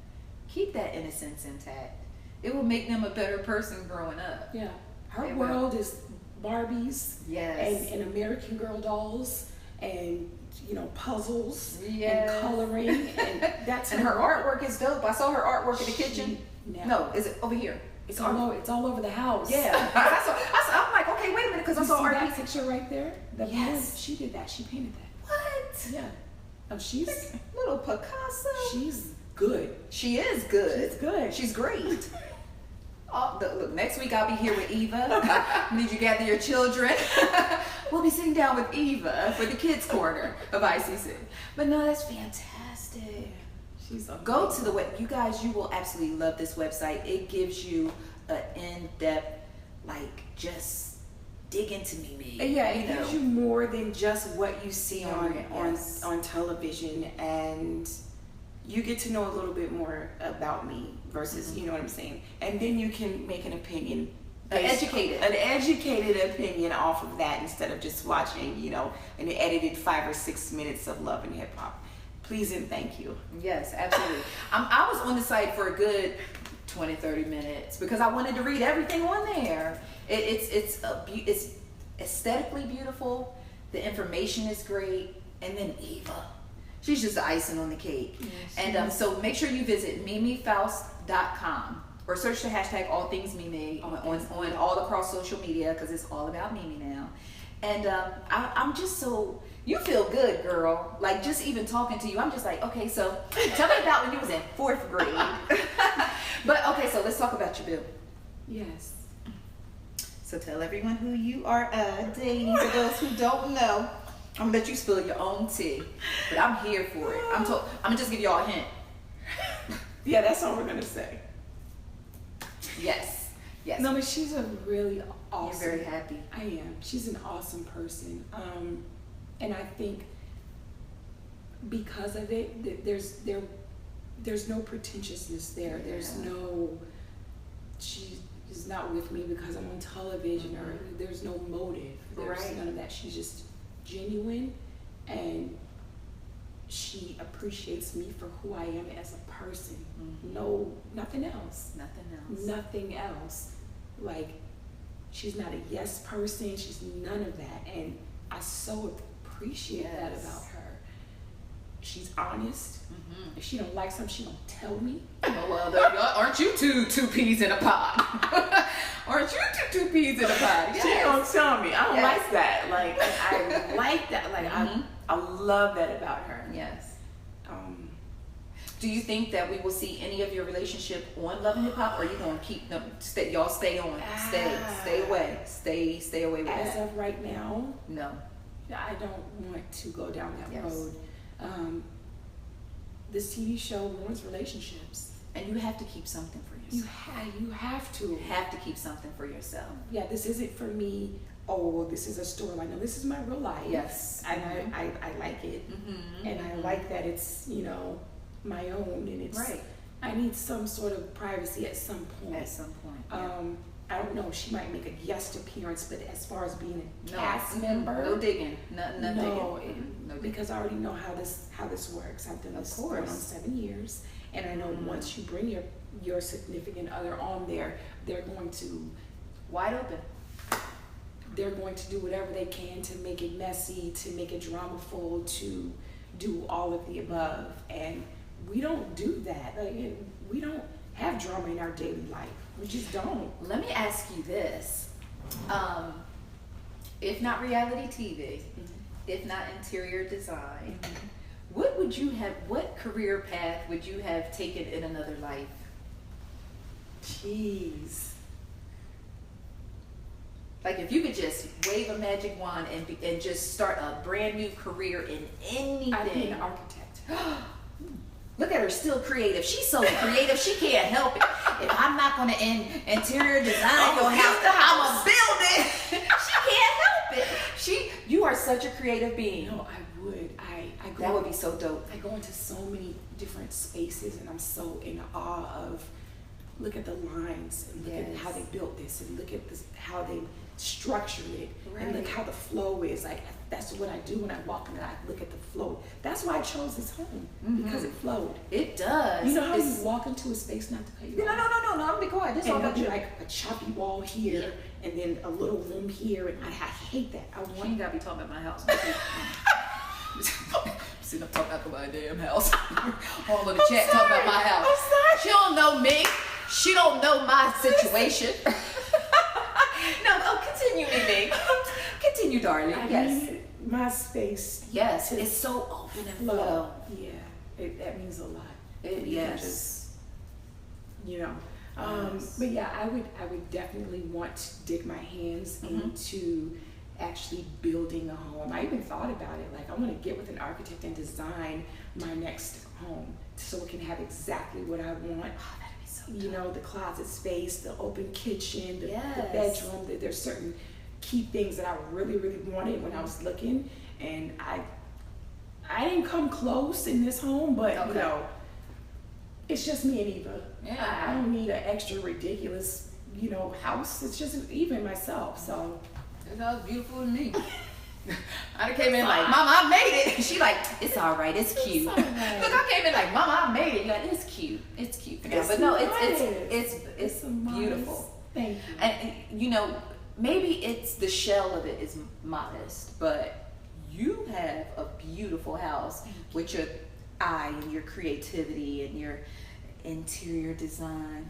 Keep that innocence intact. It will make them a better person growing up. Yeah. Her world is Barbies. Yes. And American Girl dolls and, you know, puzzles and coloring. And that's and her artwork is dope. I saw her artwork in the kitchen. No, is it over here? It's all over the house. Yeah. I'm like, okay, wait a minute, because I saw that picture right there. Yes. She did that. She painted that. What? Yeah. Oh, she's little Picasso. She's good. She is good. She's good. She's great. Look, next week I'll be here with Eva. I need you to gather your children. We'll be sitting down with Eva for the kids' corner of ICC. But no, that's fantastic. She's so Go to the web. You guys, you will absolutely love this website. It gives you an in-depth, like, just dig into Mimi. Yeah, it gives you more than just what you see Yes. on television, and you get to know a little bit more about me versus, you know what I'm saying? And then you can make an opinion. An educated opinion off of that instead of just watching, you know, an edited 5 or 6 minutes of love and hip hop. Please and thank you. Yes, absolutely. I was on the site for a good 20, 30 minutes because I wanted to read everything on there. It's aesthetically beautiful. The information is great. And then Eva, she's just the icing on the cake. Yes, and so make sure you visit mimifaust.com or search the hashtag all things Mimi on all across social media because it's all about Mimi now. And I'm just so, you feel good, girl. Like, just even talking to you, I'm just like, okay, so tell me about when you was in 4th grade. But, okay, so let's talk about your boo. Yes. So tell everyone who you are dating. For those who don't know, I'm going to let you spill your own tea. But I'm here for it. I'm going to just give y'all a hint. Yeah, that's all we're going to say. Yes. Yes. No, but she's a really awesome. You're very happy. I am. She's an awesome person. And I think because of it, there's no pretentiousness there. There's no, she is not with me because I'm on television, or there's no motive. There's none of that. She's just genuine, and she appreciates me for who I am as a person. No, nothing else. Nothing else. Like, she's not a yes person. She's none of that. And I so appreciate that about her. She's honest. If she don't like something, she don't tell me. Oh, well, aren't you two peas in a pod? Aren't you two peas in a pod? Yes. She don't tell me. I don't like that. Like, I like that. Like, I love that about her. Yes. Do you think that we will see any of your relationship on Love and Hip Hop, or are you going to keep them? Y'all stay on, stay away, stay away with As that? of right now, no. I don't want to go down that road. This TV show ruins relationships, and you have to keep something for yourself. You have to. You have to keep something for yourself. Yeah, this isn't for me. Oh, this is a storyline. No, this is my real life. Yes. And I like it. And I like that it's, you know, my own, and it's I need some sort of privacy at some point. I don't know, she might make a guest appearance, but as far as being a cast member, no digging. No digging. Because I already know how this works. I've done this going on 7 years, and I know once you bring your significant other on there, they're going to wide open. They're going to do whatever they can to make it messy, to make it dramaful, to do all of the above. And we don't do that. Like, we don't have drama in our daily life. We just don't. Let me ask you this. If not reality TV, if not interior design, what career path would you have taken in another life? Jeez. Like, if you could just wave a magic wand and just start a brand new career in anything. I'd be an architect. Look at her, still creative. She's so creative, she can't help it. If I'm not going to interior design your house, I'm going to build it. She can't help it. You are such a creative being. No, I would. That would be so dope. I go into so many different spaces, and I'm so in awe of, look at the lines, and look at how they built this, and look at this, how they structured it, and look how the flow is. Like, that's what I do when I walk in, I look at the flow. That's why I chose this home, because it flowed. It does. You know how you walk into a space, not to cut you off? No, I'm gonna be quiet. This all about you. Like a choppy wall here, and then a little room here, and I hate that. You ain't gotta be talking about my house. See, I'm talking about my damn house. All in the chat talking about my house. I'm sorry. She don't know me. She don't know my situation. No, continue, Mimi. Continue, darling. Yes. My space. Yes, it's so open and flow. Yeah, that means a lot. Yes. You know. But yeah, I would definitely want to dig my hands into actually building a home. I even thought about it. Like, I want to get with an architect and design my next home. so it can have exactly what I want. Oh, that'd be so You dope. know, the closet space, the open kitchen, the Yes. bedroom. There's certain key things that I really, really wanted when I was looking, and I didn't come close in this home, but you Okay. know, it's just me and Eva. Yeah. I don't need an extra ridiculous, you know, house. It's just even myself. So It was beautiful to me. I came in like, Mama, I made it. She like, it's all right, it's cute. all right. Look, I came in like, Mama, I made it. You're like, it's cute, it's cute. Yeah, It's but no, nice. it's beautiful. Thank you. And you know, maybe it's the shell of it is modest, but you have a beautiful house with your eye and your creativity and your interior design.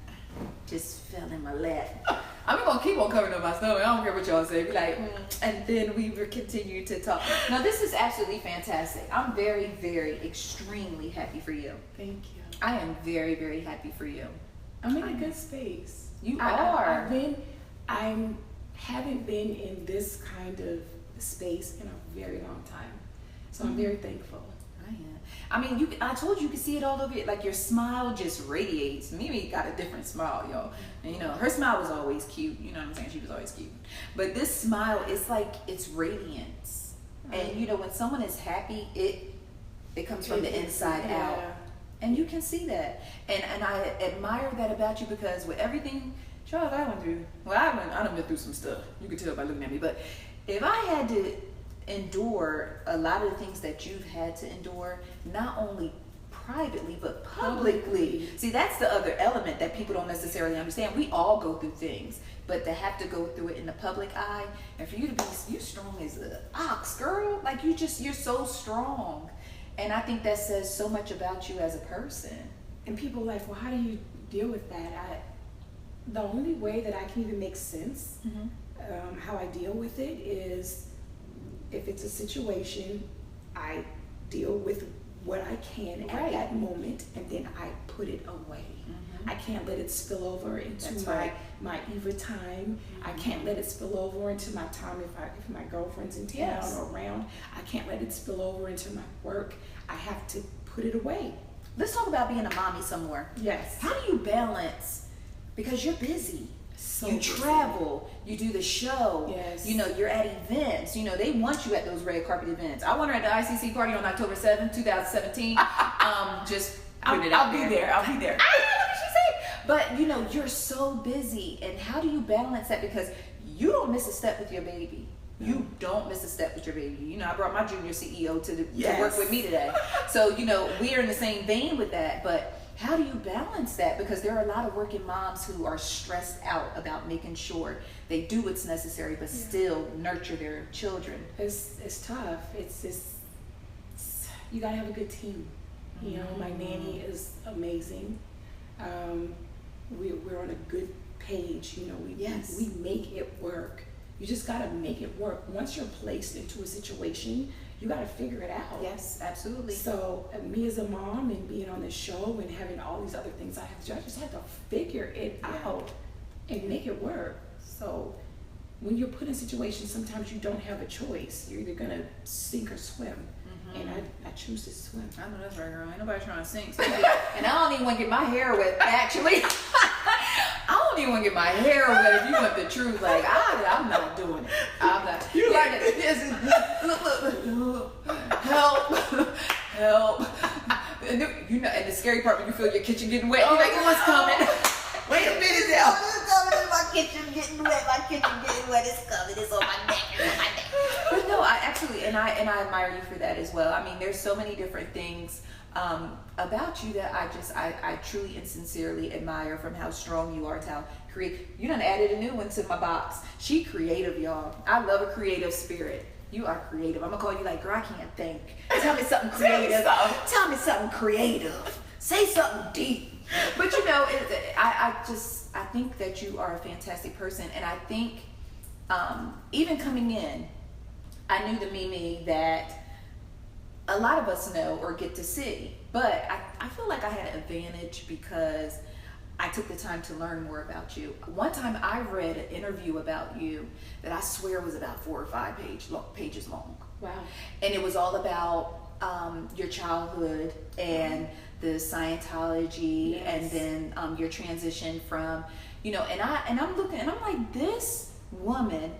Just fell in my lap. I'm gonna keep on covering up my stomach. I don't care what y'all say. Be like, and then we will continue to talk. Now, this is absolutely fantastic. I'm very, very, extremely happy for you. Thank you. I am very, very happy for you. I'm in a good space. You I are. haven't been in this kind of space in a very long time. So I'm very thankful. I am. I mean, I told you could see it all over it. Like your smile just radiates. Mimi got a different smile, y'all. And you know, her smile was always cute. You know what I'm saying? She was always cute. But this smile, it's like it's radiance. And you know, when someone is happy, it comes from the inside out. And you can see that. And I admire that about you because with everything, Charles, I went through. Well, I done been through some stuff. You can tell by looking at me. But if I had to endure a lot of the things that you've had to endure, not only privately but publicly. See, that's the other element that people don't necessarily understand. We all go through things, but to have to go through it in the public eye, and for you to be, you're strong as an ox, girl. Like you're so strong. And I think that says so much about you as a person. And people are like, well, how do you deal with that? The only way that I can even make sense how I deal with it is if it's a situation, I deal with what I can at that moment, and then I put it away. I can't let it spill over into my Eva time. I can't let it spill over into my time if my girlfriend's in town or around. I can't let it spill over into my work. I have to put it away. Let's talk about being a mommy some more. Yes. How do you balance? Because you're busy. So you travel, you do the show, Yes. you know, you're at events, you know, they want you at those red carpet events. I want her at the ICC party on October 7th, 2017. Just put it out there. I'll be there. I know what she said. But, you know, you're so busy. And how do you balance that? Because you don't miss a step with your baby. You don't miss a step with your baby. You know, I brought my junior CEO to work with me today. So, you know, we're in the same vein with that. But how do you balance that? Because there are a lot of working moms who are stressed out about making sure they do what's necessary, but still nurture their children. It's tough. It's you gotta have a good team. You know, my nanny is amazing. We're on a good page. You know, we make it work. You just gotta make it work. Once you're placed into a situation, you got to figure it out. Yes, absolutely. So me as a mom and being on this show and having all these other things I just had to figure it out and make it work. So when you're put in situations, sometimes you don't have a choice. You're either going to sink or swim. And I choose to swim. I know that's right, girl. Ain't nobody trying to sink. And I don't even want to get my hair wet, actually. I don't even want to get my hair wet if you want the truth. Like, I'm not doing it. I'm not. You like it. Yes, look. Help. And you know, and the scary part when you feel your kitchen getting wet, you're like, what's coming? Wait a minute now. My kitchen getting wet. It's coming. It's on my neck. But no, I actually, and I admire you for that as well. I mean, there's so many different things about you that I truly and sincerely admire, from how strong you are to how creative. You done added a new one to my box. She creative, y'all. I love a creative spirit. You are creative. I'm gonna call you like, girl, I can't think. Tell me something creative. Tell me something creative. Say something deep. But you know, I think that you are a fantastic person, and I think even coming in, I knew the Mimi that a lot of us know or get to see. But I feel like I had an advantage because I took the time to learn more about you. One time I read an interview about you that I swear was about 4 or 5 pages long. Wow. And it was all about your childhood and the Scientology, Yes. and then your transition from, you know, and I'm looking and I'm like, this woman,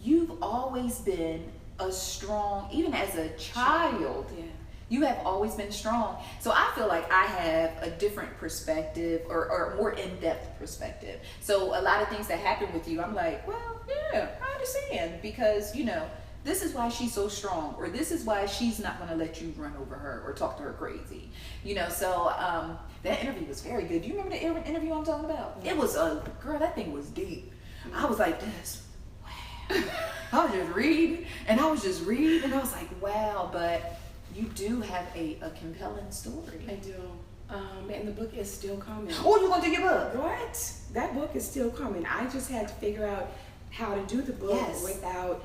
you've always been a strong, even as a child. Yeah. You have always been strong. So I feel like I have a different perspective, or more in-depth perspective. So a lot of things that happen with you, I'm like, well, yeah, I understand, because, you know, this is why she's so strong, or this is why she's not going to let you run over her or talk to her crazy. You know, so that interview was very good. Do you remember the interview I'm talking about? It was girl, that thing was deep. I was like this. Wow. I was just reading, and I was like, wow, but you do have a compelling story. I do. And the book is still coming. Oh, you gonna do your book? What? That book is still coming. I just had to figure out how to do the book without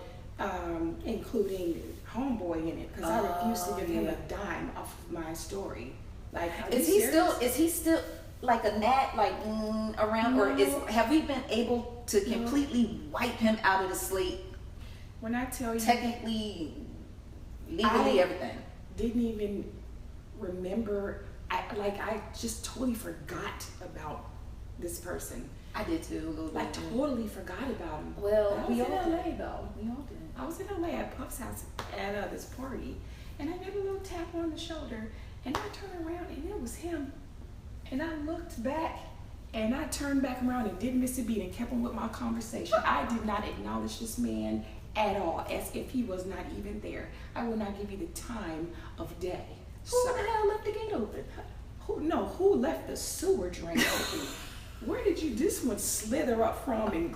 including Homeboy in it, because I refuse to give him a dime off of my story. Like, is he still like a gnat, like around, No. or have we been able to completely wipe him out of the slate? When I tell you, Technically, legally, everything. Didn't even remember. I just totally forgot about this person. I did too, a little bit. Like, totally forgot about him. Well, I was we in all LA did. though. We all did. I was in LA at Puff's house at this party, and I got a little tap on the shoulder, and I turned around, and it was him. And I looked back, and I turned back around and didn't miss a beat and kept on with my conversation. I did not acknowledge this man at all, as if he was not even there. I will not give you the time of day. Who the hell left the gate open? Who left the sewer drain open? Where did this one slither up from? And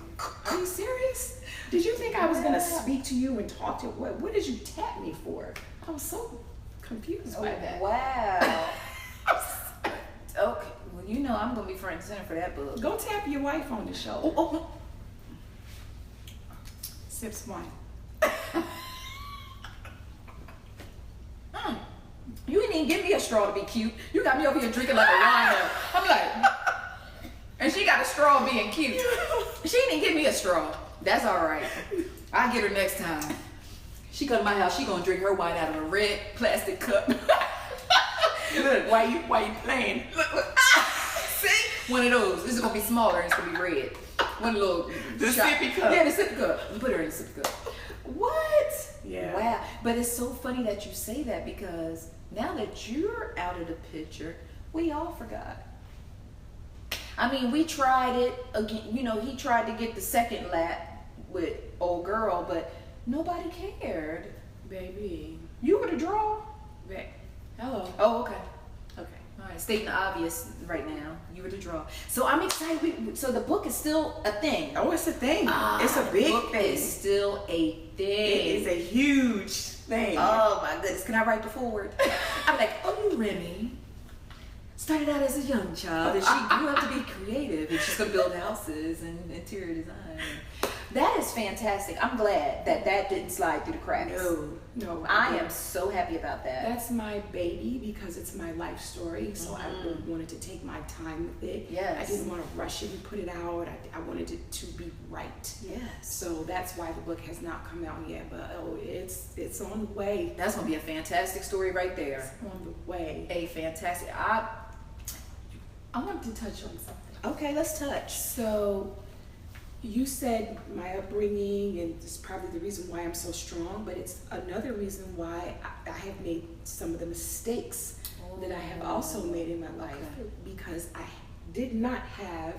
are you serious? Did you think I was gonna speak to you and talk to you? What did you tap me for? I was so confused by that. Wow. Okay. Well, you know I'm gonna be front and center for that book. Go tap your wife on the shoulder. Oh. Sips wine. You didn't even give me a straw to be cute. You got me over here drinking like a wino. I'm like, and she got a straw being cute. She didn't give me a straw. That's all right. I'll get her next time. She come to my house, she gonna drink her wine out of a red plastic cup. Look, why you playing? Look. See? One of those. This is gonna be smaller and it's gonna be red. One little The shot. sippy cup. Yeah, the sippy cup. And put her in the sippy cup. What? Yeah. Wow. But it's so funny that you say that, because now that you're out of the picture, we all forgot. I mean, we tried it again. You know, he tried to get the second lap with old girl, but nobody cared. Baby. You were the draw. Hello. Oh, okay. Okay. All right, stating the obvious right now. You were the draw. So I'm excited. So the book is still a thing. Oh, it's a thing. It's a big book thing. is still a thing. It is a huge thing. Oh my goodness. Can I write the forward? I'm like, oh, Remy started out as a young child, and she grew up to be creative, and she's gonna build houses and interior design. That is fantastic. I'm glad that didn't slide through the cracks. No. I am so happy about that. That's my baby, because it's my life story. So I really wanted to take my time with it. Yes. I didn't want to rush it and put it out. I wanted it to be right. Yes. So that's why the book has not come out yet. But it's on the way. That's gonna be a fantastic story right there. It's on the way. A fantastic. I wanted to touch on something. Okay, let's touch. So you said my upbringing, and it's probably the reason why I'm so strong, but it's another reason why I have made some of the mistakes that I have also made in my life, because I did not have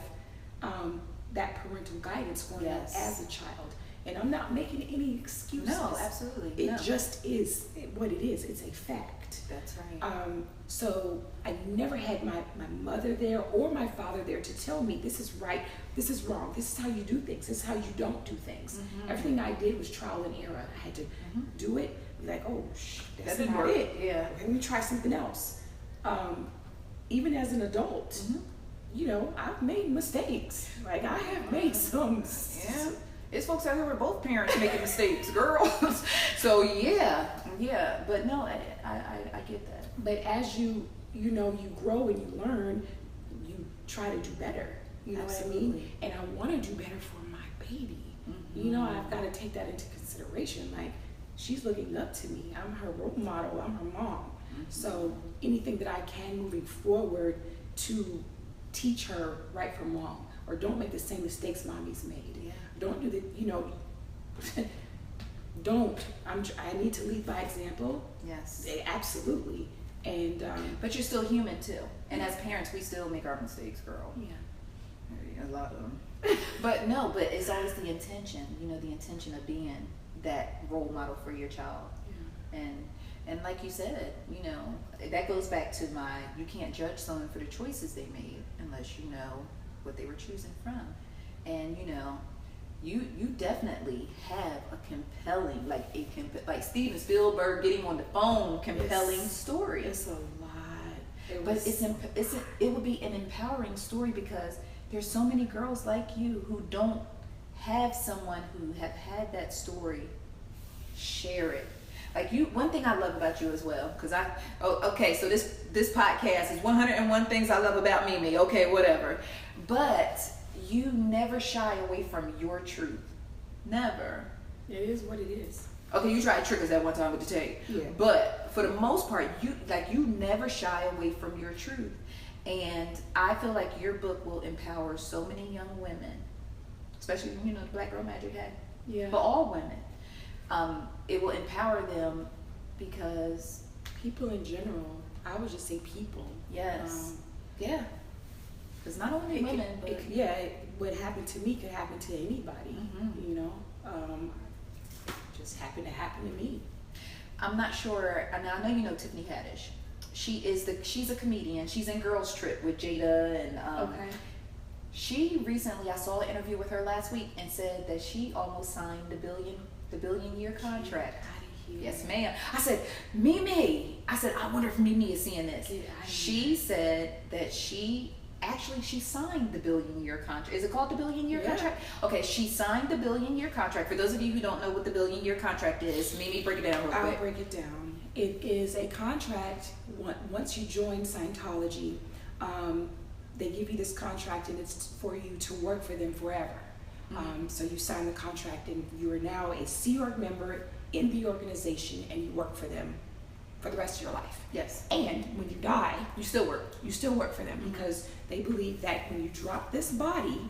that parental guidance growing up as a child. And I'm not making any excuses. No, absolutely. It just is what it is. It's a fact. That's right. So I never had my mother there or my father there to tell me this is right, this is wrong, this is how you do things, this is how you don't do things. Everything I did was trial and error. I had to do it, be like, oh, that's That didn't not work. it. Yeah. Let me try something else. Even as an adult, you know, I've made mistakes. Like, I have made some. Yeah. It's folks out here with both parents making mistakes, girls. So yeah. But no, I get that. But as you know, you grow and you learn, you try to do better. You know what I mean? And I want to do better for my baby. You know, I've got to take that into consideration. Like, she's looking up to me. I'm her role model. I'm her mom. So anything that I can moving forward to teach her right from wrong, or don't make the same mistakes mommy's made. Yeah. Don't do the, I need to lead by example. Yes. Absolutely. And but you're still human too. And as parents, we still make our mistakes, girl. yeah. A lot of them. but it's always the intention, the intention of being that role model for your child. Yeah. And like you said, that goes back to you can't judge someone for the choices they made unless you know what they were choosing from. And you definitely have a compelling, like Steven Spielberg getting on the phone, compelling story. It's a lot. But it would be an empowering story because there's so many girls like you who don't have someone who have had that story share it. Like one thing I love about you as well, because so this podcast is 101 things I love about Mimi. Okay, whatever. But you never shy away from your truth. Never. It is what it is. Okay, you tried to trick us that one time with the tape. Yeah. But for the most part, you never shy away from your truth. And I feel like your book will empower so many young women, especially, the Black Girl Magic Hat. Yeah. But all women. It will empower them because... People in general. I would just say people. Yes. Yeah. Because not only women, but... what happened to me could happen to anybody, just happened to happen to me. I'm not sure, and I know you know Tiffany Haddish. She's a comedian. She's in Girls Trip with Jada and okay. She recently, I saw an interview with her last week and said that she almost signed the billion-year contract. Yes, ma'am. I said, Mimi. I wonder if Mimi is seeing this. She said that she signed the billion-year contract. Is it called the billion-year contract? Okay, she signed the billion-year contract. For those of you who don't know what the billion-year contract is, Mimi, break it down real quick. I'll break it down. It is a contract. Once you join Scientology, they give you this contract, and it's for you to work for them forever. So you sign the contract, and you are now a Sea Org member in the organization, and you work for them for the rest of your life. Yes. And when you die, you still work. You still work for them because they believe that when you drop this body,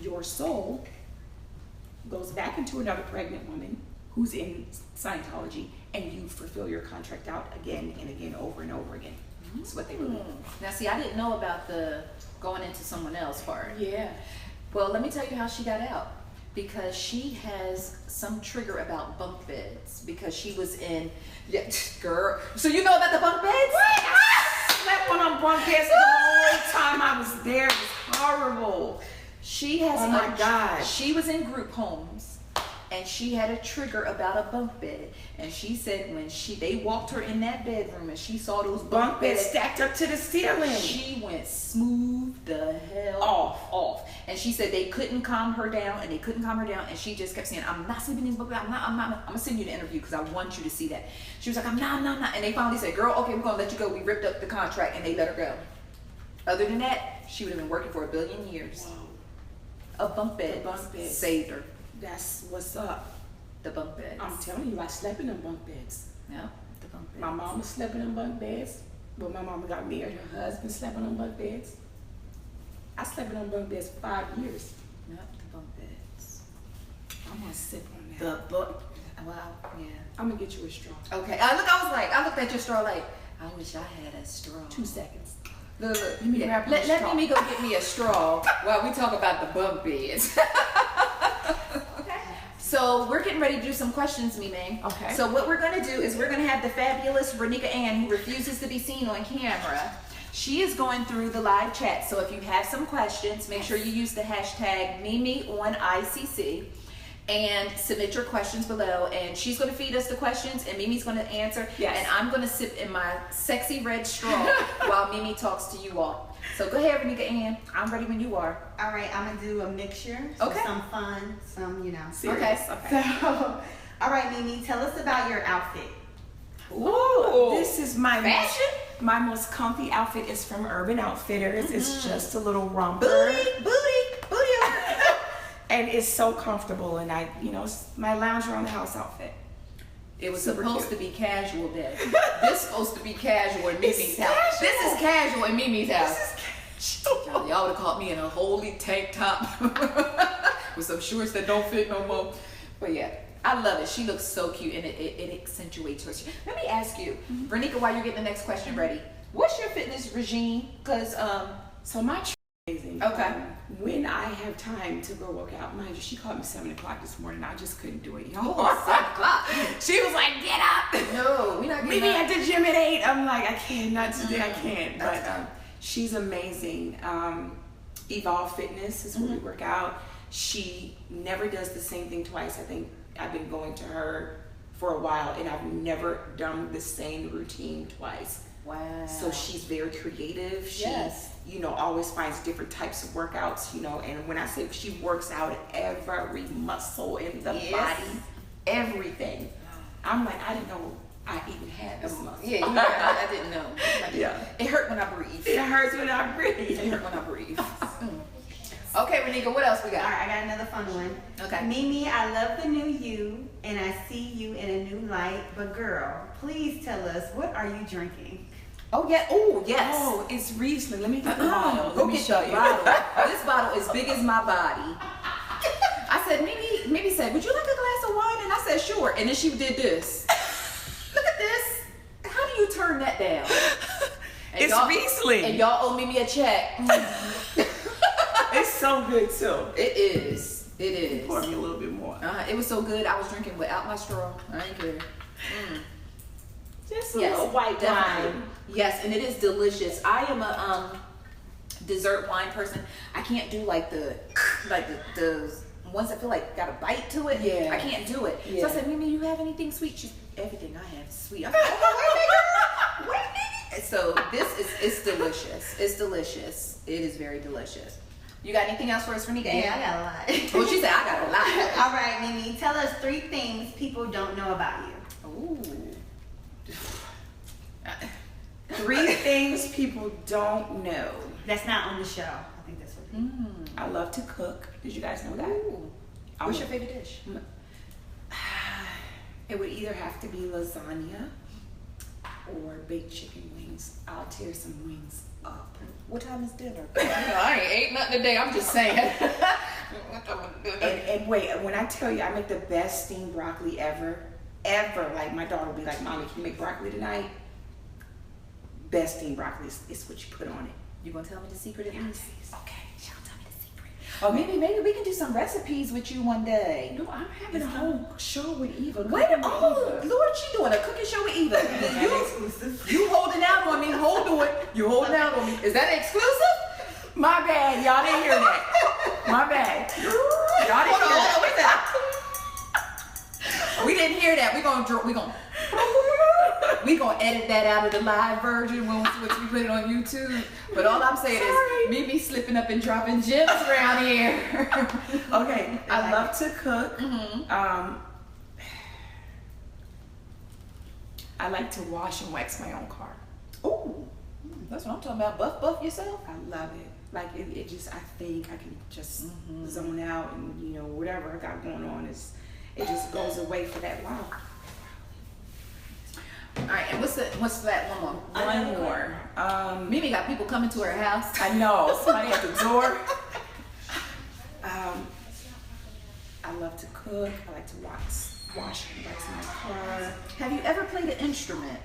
your soul goes back into another pregnant woman who's in Scientology, and you fulfill your contract out again and again, over and over again. That's what they believe. Now, see, I didn't know about the going into someone else part. Yeah. Well, let me tell you how she got out. Because she has some trigger about bunk beds. Because she was in, girl. So you know about the bunk beds? What? I slept on bunk beds the whole time I was there. It was horrible. She has. Oh my God. She was in group homes. And she had a trigger about a bunk bed. And she said when they walked her in that bedroom and she saw those bunk beds stacked up to the ceiling, she went smooth the hell off. And she said they couldn't calm her down, and she just kept saying, I'm not sleeping in these bunk beds. I'm gonna send you the interview because I want you to see that. She was like, I'm not. And they finally said, girl, okay, we're gonna let you go. We ripped up the contract, and they let her go. Other than that, she would have been working for 1 billion years. Whoa. A bunk bed saved her. That's what's up. The bunk beds. I'm telling you, I slept in them bunk beds. Yeah, the bunk beds. My mama slept in them bunk beds. When my mama got married, her husband slept in them bunk beds. I slept in them bunk beds for 5 years. Yep, the bunk beds. I'm gonna sip on that. The book. Wow, yeah. I'm gonna get you a straw. Okay. I looked at your straw like, I wish I had a straw. 2 seconds. Look. Let me go get me a straw while we talk about the bunk beds. So we're getting ready to do some questions, Mimi. Okay. So what we're going to do is we're going to have the fabulous Renika Ann, who refuses to be seen on camera. She is going through the live chat. So if you have some questions, make sure you use the hashtag MimiOnICC and submit your questions below. And she's going to feed us the questions, and Mimi's going to answer. Yes. And I'm going to sip in my sexy red straw while Mimi talks to you all. So go ahead, Renika Ann. I'm ready when you are. All right, I'm going to do a mixture. So okay. Some fun, some, Serious. Okay. So, all right, Mimi, tell us about your outfit. Ooh, this is my fashion. My most comfy outfit is from Urban Outfitters. It's just a little romper. Booty. And it's so comfortable, and it's my lounge around the house outfit. It was Super supposed cute. to be casual day. This supposed to be casual in Mimi's It's house. casual. This is casual in Mimi's house. This is casual. Y'all would have caught me in a holy tank top with some shorts that don't fit no more. But yeah, I love it. She looks so cute, and it accentuates her. Let me ask you, Vernika, while you're getting the next question ready, what's your fitness regime? Because So my amazing. Okay. When I have time to go work out, mind you, she called me 7 o'clock this morning. I just couldn't do it, y'all. 7 o'clock. She was like, "Get up." No, we not getting Maybe up. at the gym at 8. I'm like, I can't. Not today. I can't. But she's amazing. Evolve Fitness is where we work out. She never does the same thing twice. I think I've been going to her for a while, and I've never done the same routine twice. Wow. So she's very creative. She, Yes. always finds different types of workouts, and when I say she works out every muscle in the Yes. body, everything. I'm like, I didn't know I even had this muscle. Yeah, I didn't know. Yeah. It hurt when I breathe. It hurts when I It breathe. hurt when I breathe. Okay, Renika, what else we All got? right, I got another fun one. Okay. Mimi, I love the new you, and I see you in a new light. But girl, please tell us, what are you drinking? Oh yeah. Oh yes. Oh, it's Riesling. Let me get the bottle. Go Let me get show the you. bottle. This bottle is big as my body. I said, Mimi said, would you like a glass of wine? And I said, sure. And then she did this. Look at this. How do you turn that down? And It's y'all- Riesling. And y'all owe Mimi a check. It's so good too. It is. It is. Pour me a little bit more. It was so good. I was drinking without my straw. I ain't care. Just a Yes, little white definitely. wine. Yes, and it is delicious. I am a dessert wine person. I can't do like the ones that feel like got a bite to it. Yeah. I can't do it. Yeah. So I said, Mimi, you have anything sweet? She's everything I have is sweet. I'm like, oh, wait a minute. So it's delicious. It's delicious. It is very delicious. You got anything else for us, Renika? Yeah, I got a lot. What she said? I got a lot. All right, Mimi, tell us 3 things people don't know about you. Ooh. 3 things people don't know. That's not on the show. I think that's what I love to cook. Did you guys know that? Ooh. What's your favorite dish? It would either have to be lasagna or baked chicken wings. I'll tear some wings up. What time is dinner? I ain't ate nothing today. I'm just saying. And wait, when I tell you I make the best steamed broccoli ever. Like my daughter will be like, Mommy, can you make broccoli tonight? Best steamed broccoli is what you put on it. You gonna tell me the secret at least? Okay, she'll tell me the secret. Oh, maybe we can do some recipes with you one day. No, I'm having a whole show with Eva. Wait, oh Lord, she doing a cooking show with Eva. You holding out on me? Hold it. You holding out on me? Is that exclusive? My bad, y'all didn't hear that. My bad. Y'all didn't hear that. What's that? We didn't hear that. We gonna edit that out of the live version once we put it on YouTube. But all I'm saying is Mimi slipping up and dropping gems around here. Okay, I love to cook. I like to wash and wax my own car. Ooh, that's what I'm talking about. Buff yourself. I love it. Like it just, I think I can just zone out, and whatever I got going on it just goes away for that while. All right, and what's that one more? One more. Mimi got people coming to her house. I know, somebody at the door. I love to cook. I like to wash and wax my car. Have you ever played an instrument?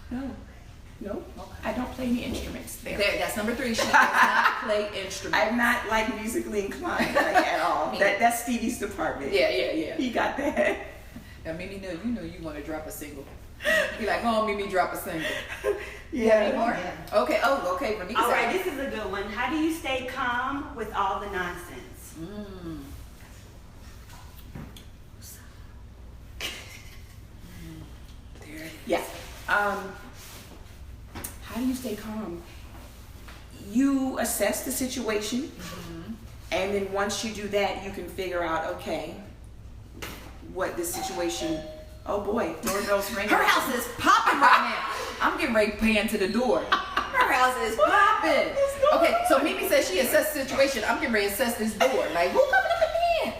No. I don't play any instruments there. That's number 3. She does not play instruments. I'm not like musically inclined at all. That's Stevie's department. Yeah. He got that. Now, Mimi, you want to drop a single. Be like, oh, Mimi, drop a single. Yeah. Any more? Yeah. Okay. Oh, okay. Vernika. All right, this is a good one. How do you stay calm with all the nonsense? Yes. How do you stay calm? You assess the situation, and then once you do that, you can figure out, okay, what this situation. Oh boy, doorbell's ringing. Her house is popping right now. I'm getting ready to pan to the door. Her house is popping. Okay, so Mimi says she assessed the situation. I'm getting ready to assess this door. Like, who coming up in here?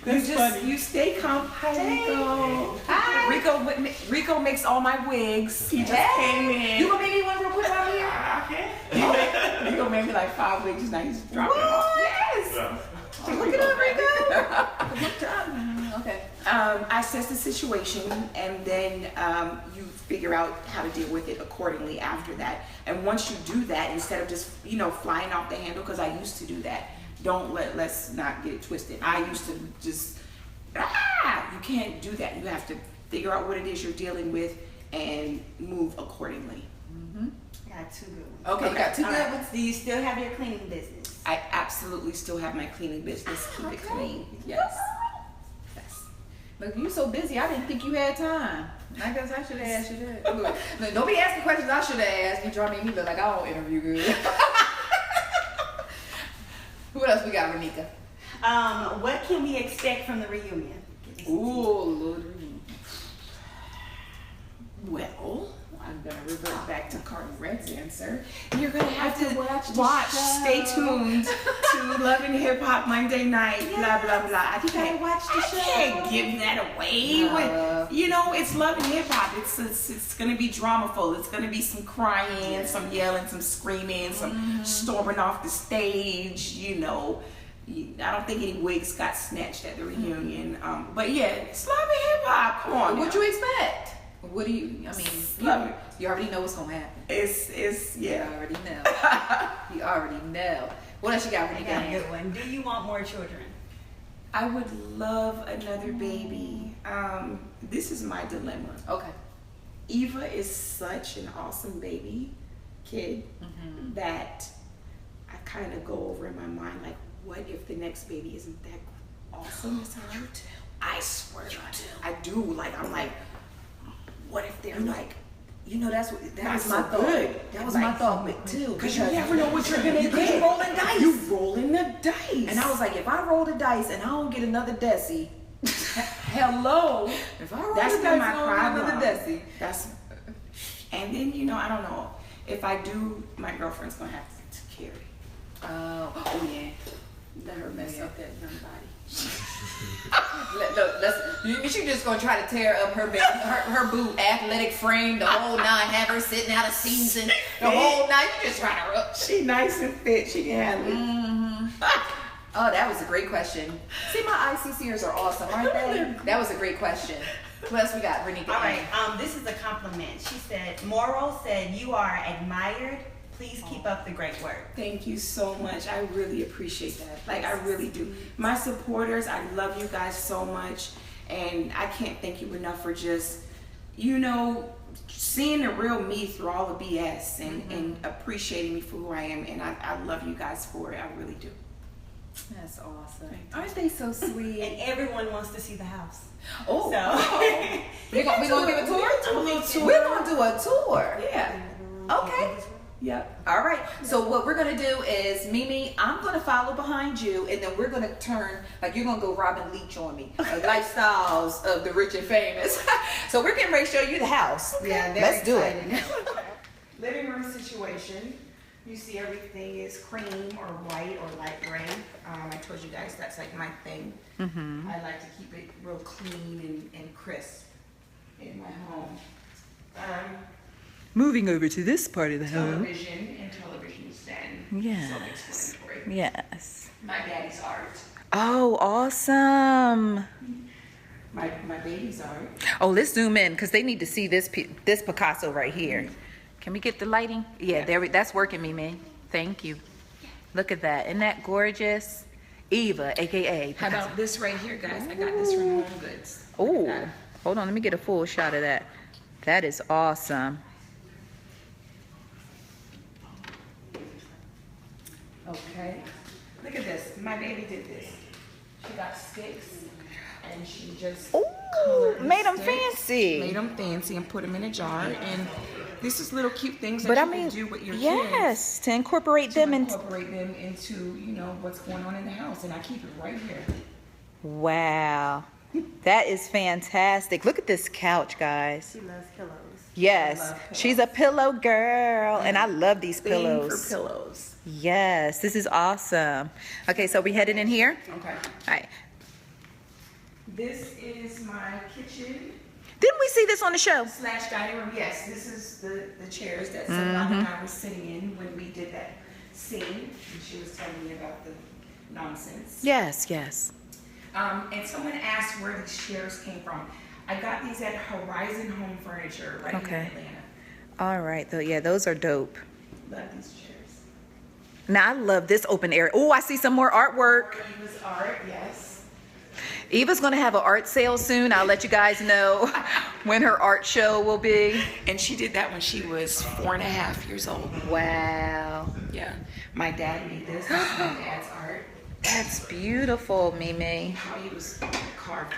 You stay calm. Hi, Rico. Rico makes all my wigs. He just came in. You gonna make me one real quick out here? Okay. Rico made me like 5 wigs. Now he's dropping them off. Yes. Look at him, Rico. Good job. Okay. I assess the situation, and then you figure out how to deal with it accordingly after that. And once you do that, instead of just flying off the handle, because I used to do that. Let's not get it twisted. I used to just you can't do that. You have to figure out what it is you're dealing with and move accordingly. Got 2 good ones. Okay, you got 2 good ones. Do you still have your cleaning business? I absolutely still have my cleaning business. Keep it clean. Yes. Look, you so busy. I didn't think you had time. I guess I should have asked you that. Look, don't be asking questions I should have asked. You try to make me look like I don't interview good. What else we got, Renika? What can we expect from the reunion? Ooh, Lord. Well, I'm gonna revert back to Cardi Red's answer. you're gonna have to watch. Stay tuned to Love and Hip Hop Monday night. Blah blah blah. I can't watch the show. I can't give that away. It's Love and Hip Hop. It's gonna be dramaful. It's gonna be some crying, some yelling, some screaming, some storming off the stage. I don't think any wigs got snatched at the reunion. But yeah, it's Love and Hip Hop. Come on. What'd you expect? What do you? I mean, you already know what's gonna happen. You already know. You already know. What else you got? I got a good one. Do you want more children? I would love another baby. This is my dilemma. Okay. Eva is such an awesome kid, that I kind of go over in my mind, like, what if the next baby isn't that awesome as her? I swear I do. Like, I'm like, what if they're like, that was my thought. Good. That was my thought too. Because you never know what you're gonna get. You're rolling dice. You rolling the dice. And I was like, if I roll the dice and I don't get another Desi, hello. If I roll That's the dice my and I don't get another Desi. And then I don't know if I do. My girlfriend's gonna have to carry. Oh yeah. Let her mess up that young body. She just gonna try to tear up her boot athletic frame the whole nine, have her sitting out of season the whole night. You just trying to She nice and fit. She can handle it. Oh, that was a great question. See, my ICCers are awesome, aren't they? That was a great question. What else we got, Renika? All right. This is a compliment. She said, Moral said, you are admired. Please keep up the great work. Thank you so much. I really appreciate that. Like, I really do. My supporters, I love you guys so much. And I can't thank you enough for just, seeing the real me through all the BS and appreciating me for who I am. And I love you guys for it. I really do. That's awesome. Aren't they so sweet? And everyone wants to see the house. Oh. So. We're going to give a tour? We're going to do a tour. Yeah. Okay. Yep. All right. So what we're going to do is, Mimi, I'm going to follow behind you, and then we're going to turn, like you're going to go Robin Leach on me. Lifestyles of the rich and famous. So we're getting ready to show you the house. Okay. Yeah, let's do it. Living room situation. You see everything is cream or white or light gray. I told you guys that's like my thing. I like to keep it real clean and crisp in my home. Moving over to this part of the Television and television stand. Yes. Self-explanatory. Yes. My daddy's art. Oh, awesome. My baby's art. Oh, let's zoom in because they need to see this Picasso right here. Can we get the lighting? Yeah, that's working, Mimi. Thank you. Look at that. Isn't that gorgeous? Eva, aka How about this right here, guys? I got this from Home Goods. Oh, hold on. Let me get a full shot of that. That is awesome. Okay. Look at this. My baby did this. She got sticks and she just made them sticks, fancy. Made them fancy and put them in a jar. And this is little cute things that But you can do with your yes, kids. to incorporate them into what's going on in the house. And I keep it right here. Wow. That is fantastic. Look at this couch, guys. She loves pillows. Yes, she's a pillow girl, and I love these Thing pillows. for pillows. Yes, this is awesome. Okay, so we headed in here? Okay. All right. This is my kitchen Didn't we see this on the show? / dining room. Yes, this is the chairs that Savannah and I were sitting in when we did that scene. And she was telling me about the nonsense. Yes, yes. And someone asked where these chairs came from. I got these at Horizon Home Furniture right here in Atlanta. All right, though. Yeah, those are dope. Love these chairs. Now I love this open area. Oh, I see some more artwork. Eva's art, yes. Eva's gonna have an art sale soon. I'll let you guys know when her art show will be. And she did that when she was 4.5 years old. Wow. Yeah. My dad made this. This is my dad's art. That's beautiful, Mimi. How he was carved.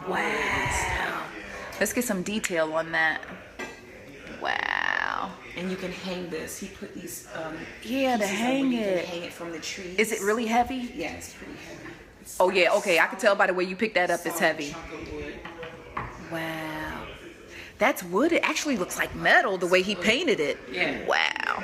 Wow. Let's get some detail on that. Wow. And you can hang this. He put these Yeah, to pieces up hang where you it. can hang it from the trees. Is it really heavy? Yeah, it's pretty heavy. It's Oh yeah, okay. I can tell by the way you picked that up. It's solid heavy. chunk of wood. Wow. That's wood. It actually looks like metal the way he painted it. Yeah. Wow.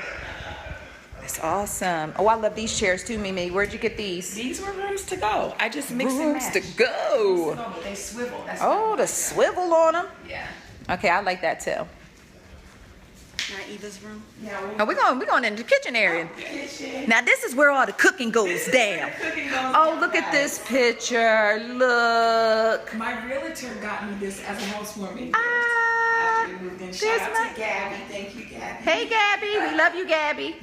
That's awesome. Oh, I love these chairs too, Mimi. Where'd you get these? These were rooms to go. I just mixed and Rooms matched. to go. No, but they swivel. That's Oh, what the swivel on them. Yeah. Okay, I like that too. Not Eva's room. Yeah. Oh, we're going into the kitchen area. Kitchen. Now this is where all the cooking goes down. Cooking goes Oh, down, look at guys. this picture. Look. My realtor got me this as a housewarming gift. Ah, After we moved in. there's Shout out my- to Gabby. Thank you, Gabby. Hey, Gabby. We love you, Gabby.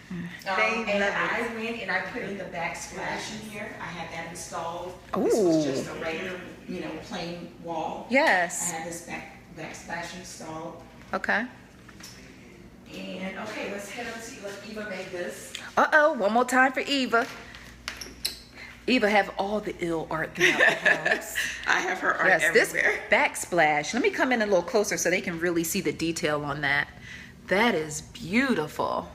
And I went and I put in the backsplash in here. I had that installed. This Ooh. was just a regular, plain wall. I Yes. had this backsplash installed. Okay. And okay, let's head up to look. Eva made this. Uh-oh. One more time for Eva. Eva have all the ill art throughout the house. I have her art Yes, everywhere. this backsplash. Let me come in a little closer so they can really see the detail on that. That is beautiful.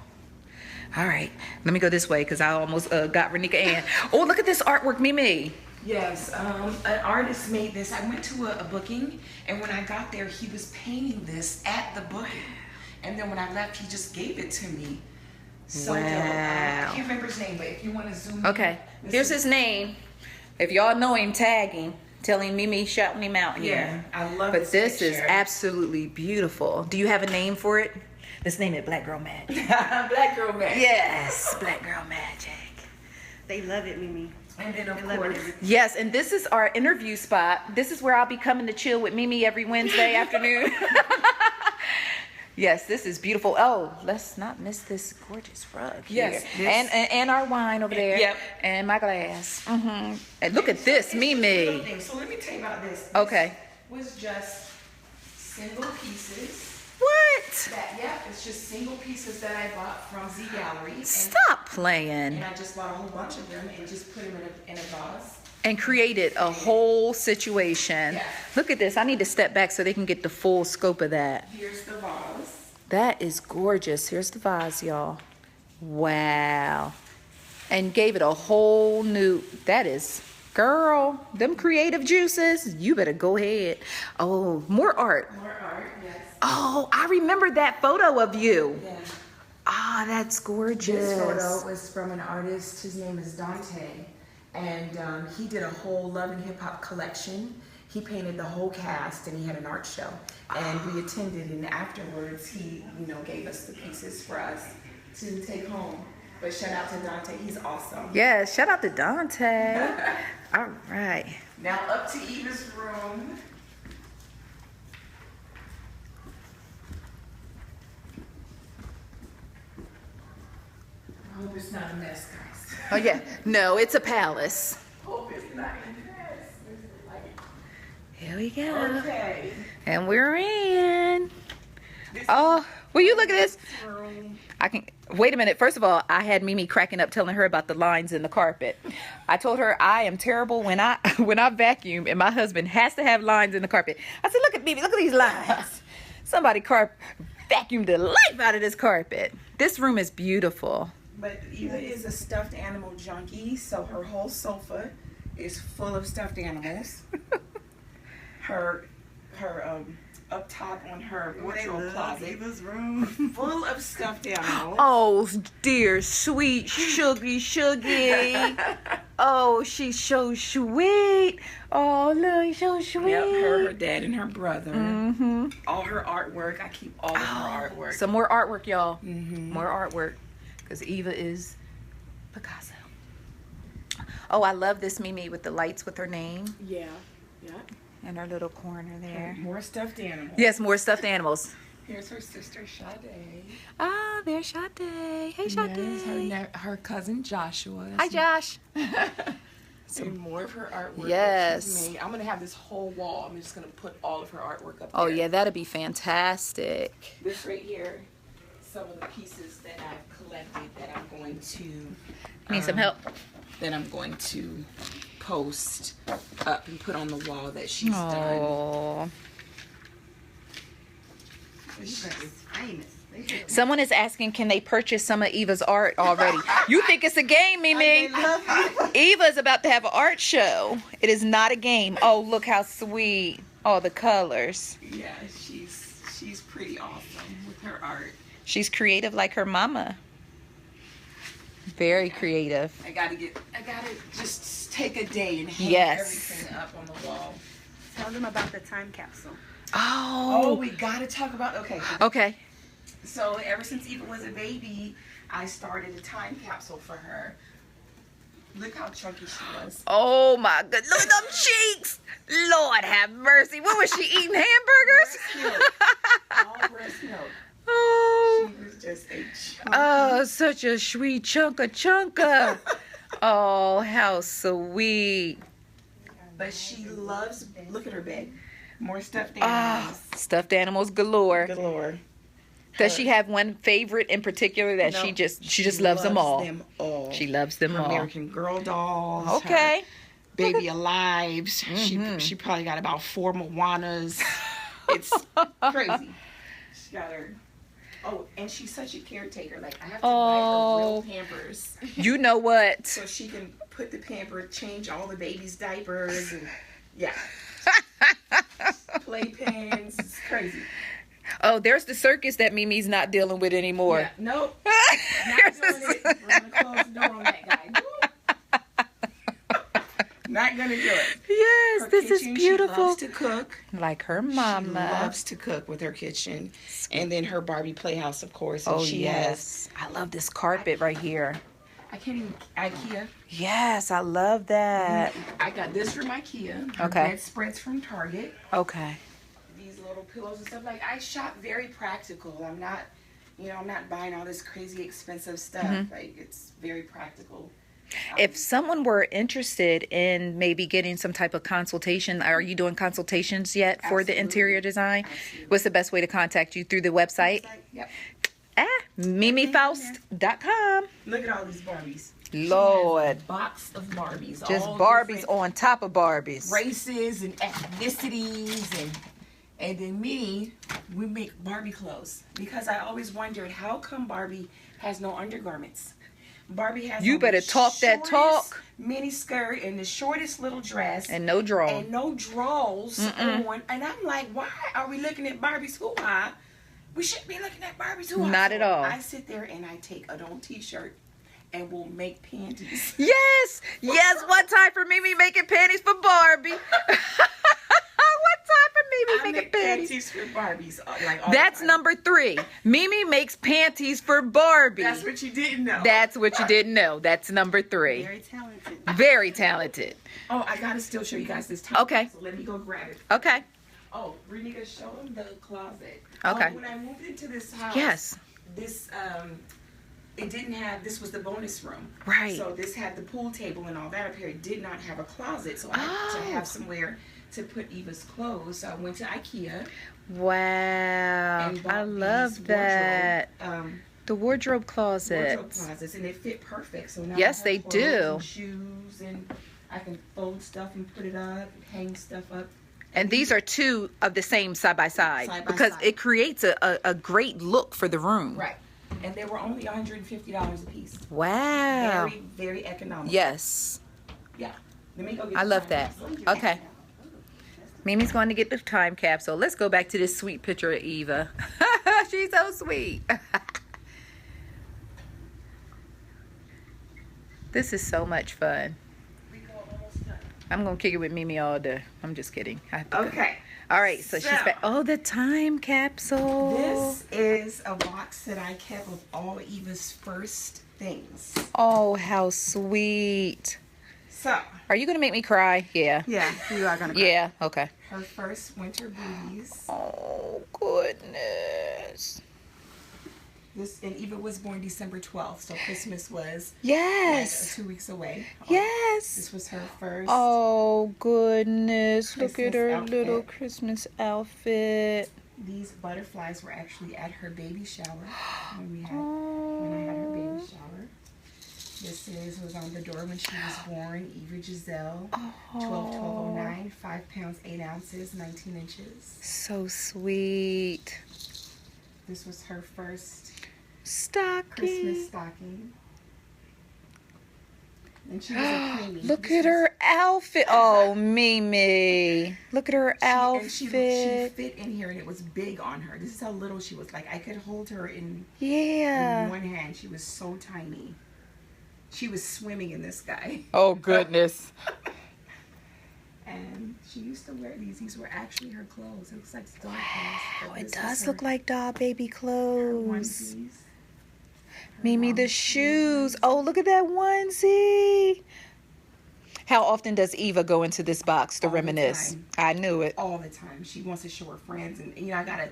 All right, let me go this way because I almost got Renika Ann. Oh, look at this artwork, Mimi. Yes, an artist made this. I went to a booking, and when I got there, he was painting this at the booking. And then when I left, he just gave it to me. So dope. I Wow. can't remember his name, but if you want to zoom in. Okay, here's his name. If y'all know him, tag him. Tell him Mimi shouting him out here. Yeah, I love But this is picture. absolutely beautiful. Do you have a name for it? Let's name it Black Girl Magic. Black Girl Man. Yes, Black Girl Magic. They love it, Mimi. And then, of They love course, it. Yes, and this is our interview spot. This is where I'll be coming to chill with Mimi every Wednesday afternoon. Yes, this is beautiful. Oh, let's not miss this gorgeous rug here. Yes, this- And our wine over there. Yep. And my glass. And look at this, Mimi. So let me tell you about this. Okay. This was just single pieces. What? It's just single pieces that I bought from Z Gallery. Stop playing. And I just bought a whole bunch of them and just put them in a vase. And created a whole situation. Yeah. Look at this. I need to step back so they can get the full scope of that. Here's the vase. That is gorgeous. Here's the vase, y'all. Wow. And gave it a whole new, that is, girl, them creative juices, you better go ahead. Oh, more art. More art, yes. Oh, I remember that photo of you. Yeah. Ah, that's gorgeous. This photo was from an artist. His name is Dante. And he did a whole Love and Hip Hop collection. He painted the whole cast and he had an art show. And we attended, and afterwards he, gave us the pieces for us to take home. But shout out to Dante, he's awesome. Yeah, shout out to Dante. All right. Now up to Eva's room. I hope it's not a mess, guys. Oh, yeah. No, it's a palace. Hope it's not a mess. Here we go. Okay. And we're in. Oh, will you look at this? I can wait a minute. First of all, I had Mimi cracking up telling her about the lines in the carpet. I told her I am terrible when I vacuum and my husband has to have lines in the carpet. I said, look at Mimi, look at these lines. Somebody vacuumed the life out of this carpet. This room is beautiful. But Eva is a stuffed animal junkie, so her whole sofa is full of stuffed animals. her up top on her wardrobe closet Eva's room. full of stuffed animals. Oh, dear, sweet, sugary. Oh, she's so sweet. Oh, look, so sweet. Yep, her dad, and her brother. Mm-hmm. All her artwork. I keep all of her artwork. Some more artwork, y'all. Mm-hmm. More artwork. Because Eva is Picasso. Oh, I love this Mimi with the lights with her name. Yeah. And her little corner there. More stuffed animals. Yes, more stuffed animals. Here's her sister, Sade. Ah, there's Sade. Hey, Sade. Yes, her cousin, Joshua. Hi, Josh. And more of her artwork. Yes. That she's made. I'm going to have this whole wall. I'm just going to put all of her artwork up there. Oh, yeah, that'd be fantastic. This right here, some of the pieces that I've collected that I'm going to... Need some help? That I'm going to post up and put on the wall that she's done. Oh. Famous. Someone is asking, can they purchase some of Eva's art already? You think it's a game, Mimi? Eva is about to have an art show. It is not a game. Oh, look how sweet. Oh, the colors. Yeah, she's pretty awesome with her art. She's creative like her mama. Very creative. I gotta just take a day and hang everything up on the wall. Tell them about the time capsule. Oh, we gotta talk about, okay. So ever since Eva was a baby, I started a time capsule for her. Look how chunky she was. Oh my good, look at them cheeks. Lord have mercy. What was she eating, hamburgers? Breast milk. All breast milk. Oh, She was just a chunky. oh, such a sweet chunka. Oh, how sweet. But she loves, look at her bed. More stuffed Ah, animals. stuffed animals galore. Galore. Does she have one favorite in particular that No, she just loves them all? She loves them Her all. American Girl dolls. Okay. Her Baby Alives. She probably got about 4 Moanas. It's crazy. She got her. Oh, and she's such a caretaker. Like, I have to buy her real Pampers You know what? so she can put the pamper, change all the baby's diapers, and yeah. Playpens. It's crazy. Oh, there's the circus that Mimi's not dealing with anymore. Yeah, nope. Not doing it. We're going to close the door on that guy. Not going to do it. Yes, Her this is kitchen, beautiful. She loves to cook. Like her She mama. loves to cook with her kitchen. And then her Barbie Playhouse, of course. And Oh, she yes. I love this carpet right here. I can't even, IKEA. Yes, I love that. I got this from IKEA. Her Okay. bedspreads from Target. Okay. These little pillows and stuff. Like, I shop very practical. I'm not, I'm not buying all this crazy expensive stuff. Like, it's very practical. If someone were interested in maybe getting some type of consultation, are you doing consultations yet for the Absolutely. interior design? Absolutely. What's the best way to contact you? Through the website? Yep. MimiFaust.com. Look at all these Barbies. Lord. She has a box of Barbies. Just all Barbies different on top of Barbies. races and ethnicities, and then me, we make Barbie clothes, because I always wondered, how come Barbie has no undergarments? Barbie has You on better the talk that shortest talk. mini skirt and the shortest little dress And no draw. and no drawers on, and I'm like, why are we looking at Barbie's hoo-ha? We shouldn't be looking at Barbie's hoo-ha. Not at So all. I sit there and I take an old t-shirt and we'll make panties. Yes. Yes. One time for Mimi making panties for Barbie. One time for Mimi I making make panties. panties for Barbies. Like, all That's the time. number 3. Mimi makes panties for Barbie. That's what you didn't know. That's what you didn't know. That's number 3. Very talented. Very talented. Oh, I gotta still show you guys this time. Okay. So let me go grab it. Okay. Oh, Renika, show them the closet. Okay. When I moved into this house, Yes. this it didn't have. This was the bonus room. Right. So this had the pool table and all that up here. It did not have a closet, so I had to have somewhere to put Eva's clothes. So I went to IKEA. Wow. And bought I these love that. The wardrobe closet. Wardrobe closets, and they fit perfect. So now Yes, I have they clothes do. and shoes, and I can fold stuff and put it up, hang stuff up. And these are 2 of the same side by side Side by because side. it creates a great look for the room. Right. And they were only $150 a piece. Wow. Very, very economical. Yes. Yeah. Let me go get I the love time that. capsule. Okay. Mimi's going to get the time capsule. Let's go back to this sweet picture of Eva. She's so sweet. This is so much fun. I'm gonna kick it with Mimi all day. I'm just kidding. I have to go. Okay. All right, so she's back. Oh, the time capsule. This is a box that I kept of all Eva's first things. Oh, how sweet. So. Are you gonna make me cry? Yeah. Yeah, you are gonna cry. Yeah. Okay. Her first winter booties. Oh goodness. And Eva was born December 12th, so Christmas was yes 2 weeks away. Yes. This was her first. Oh goodness! Christmas Look at her outfit. little Christmas outfit. These butterflies were actually at her baby shower when I had her baby shower. This was on the door when she was born. Eva Giselle, 12/12/09, 5 pounds 8 ounces, 19 inches. So sweet. This was her first Stocking. Christmas stocking. And she was a preemie. Look at her outfit. Oh, Mimi. Look at her outfit. And she fit in here, and it was big on her. This is how little she was. Like, I could hold her in one hand. She was so tiny. She was swimming in this guy. Oh, goodness. And she used to wear these. These were actually her clothes. It looks like doll clothes. Oh, it does look like doll baby Her clothes. onesies. Mimi, the shoes. Oh, look at that onesie. How often does Eva go into this box to All the reminisce? time. I knew it. All the time. She wants to show her friends, and I gotta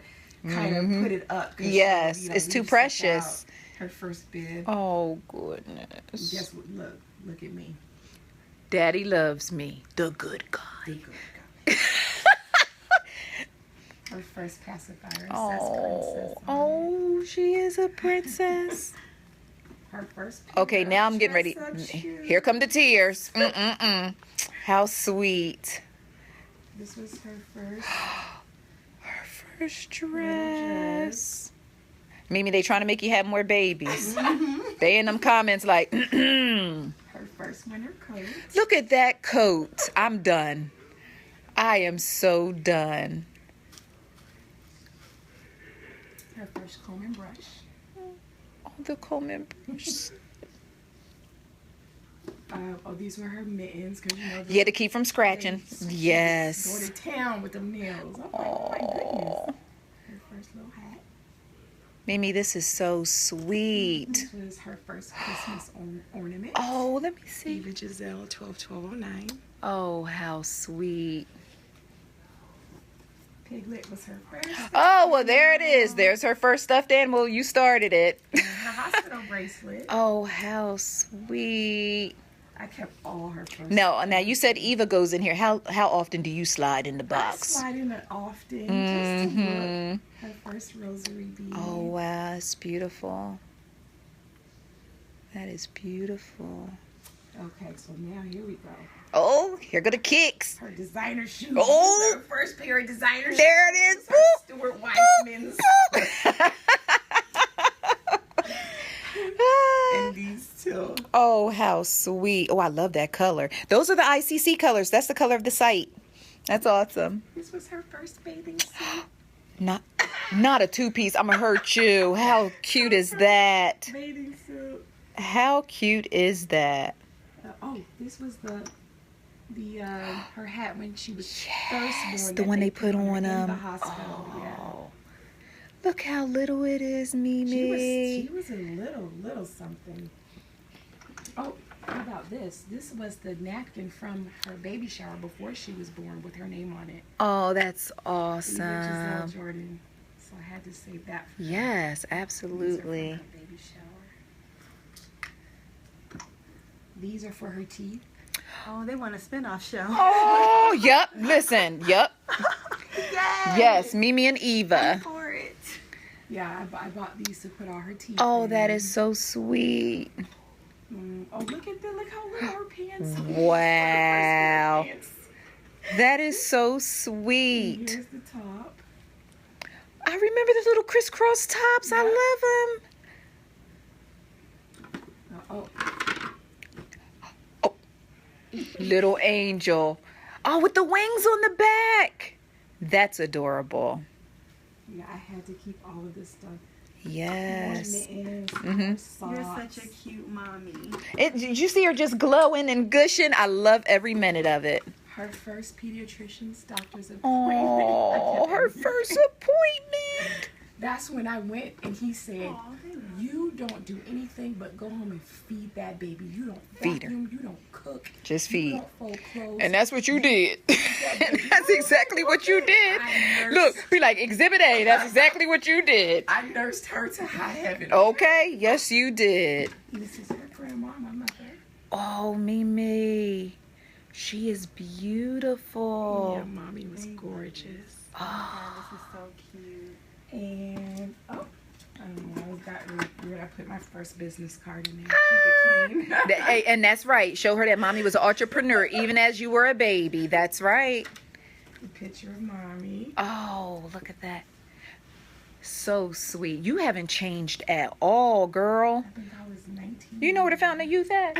kind of put it up. Yes, it's too precious. Her first bib. Oh, goodness. Guess what? Look at me. Daddy loves me, the good guy. The good guy. Her first pacifier. Says princess. Oh, she is a princess. Her first. Okay, now I'm getting ready. dress-up shoe. Here come the tears. How sweet. This was her first. Her first dress. Mimi, they trying to make you have more babies. They in them comments like, Her first winter coat. look at that coat. I'm done. I am so done. Her first comb and brush. Oh, the comb and brush. These were her mittens, because You had to keep from scratching. Go Yes. to town with them nails. I'm like, oh my goodness. Her first little hat. Mimi, this is so sweet. This was her first Christmas ornament. Oh, let me see. Eva Giselle, 12/12/09. Oh, how sweet. Piglet was her first. Oh, well, there it is. There's her first stuffed animal. You started it. And her hospital bracelet. Oh, how sweet. I kept all her first. Now you said Eva goes in here. How often do you slide in the I box? slide in it often just to look. Her first rosary bead. Oh, wow. It's beautiful. That is beautiful. Okay, so now here we go. Oh, here go the kicks. Her designer shoes. Oh. Her first pair of designer shoes. There it is. Her Stuart Weitzman's. And these two. Oh, how sweet. Oh, I love that color. Those are the ICC colors. That's the color of the site. That's awesome. This was her first bathing suit. Not a two-piece. I'm going to hurt you. How cute is that? Bathing suit. How cute is that? This was her hat when she was first born. The one they put on in the them. hospital. Yeah. Look how little it is, Mimi. She was a little something. Oh, how about this? This was the napkin from her baby shower before she was born with her name on it. Oh, that's Eva Giselle awesome. Jordan. So I had to save that for her. Yes, These are from absolutely. her baby shower. These are for her teeth. Oh, they want a spinoff show. Oh, yep. Listen, yep. Yay! Yes, Mimi and Eva. For it. Yeah, I bought these to put all her teeth Oh, in. that is so sweet. Oh, look how little her pants are. Wow. Her first pair of pants. That is so And sweet. here's the top. I remember the little crisscross tops. I love them. Little angel. Oh, with the wings on the back. That's adorable. Yeah, I had to keep all of this stuff. Yes. You're such a cute mommy. Did you see her just glowing and gushing? I love every minute of it. Her first pediatrician's doctor's appointment. Oh, her first appointment. That's when I went and he said, you don't do anything but go home and feed that baby. You don't Feed her. vacuum, you don't cook. Just You feed. don't fold clothes. And that's what you did. That's exactly what you did. Look, be like, Exhibit A, that's exactly what you did. I nursed her to high heaven. Okay, yes you did. This is her grandma, my mother. Oh, Mimi. She is beautiful. Yeah, mommy was gorgeous. Oh, this is so cute. And, I don't know, I got really weird. I put my first business card in there. Keep it clean. Hey, and that's right. Show her that mommy was an entrepreneur even as you were a baby. That's right. The picture of mommy. Oh, look at that. So sweet. You haven't changed at all, girl. I think I was 19. You know where the Fountain of Youth at?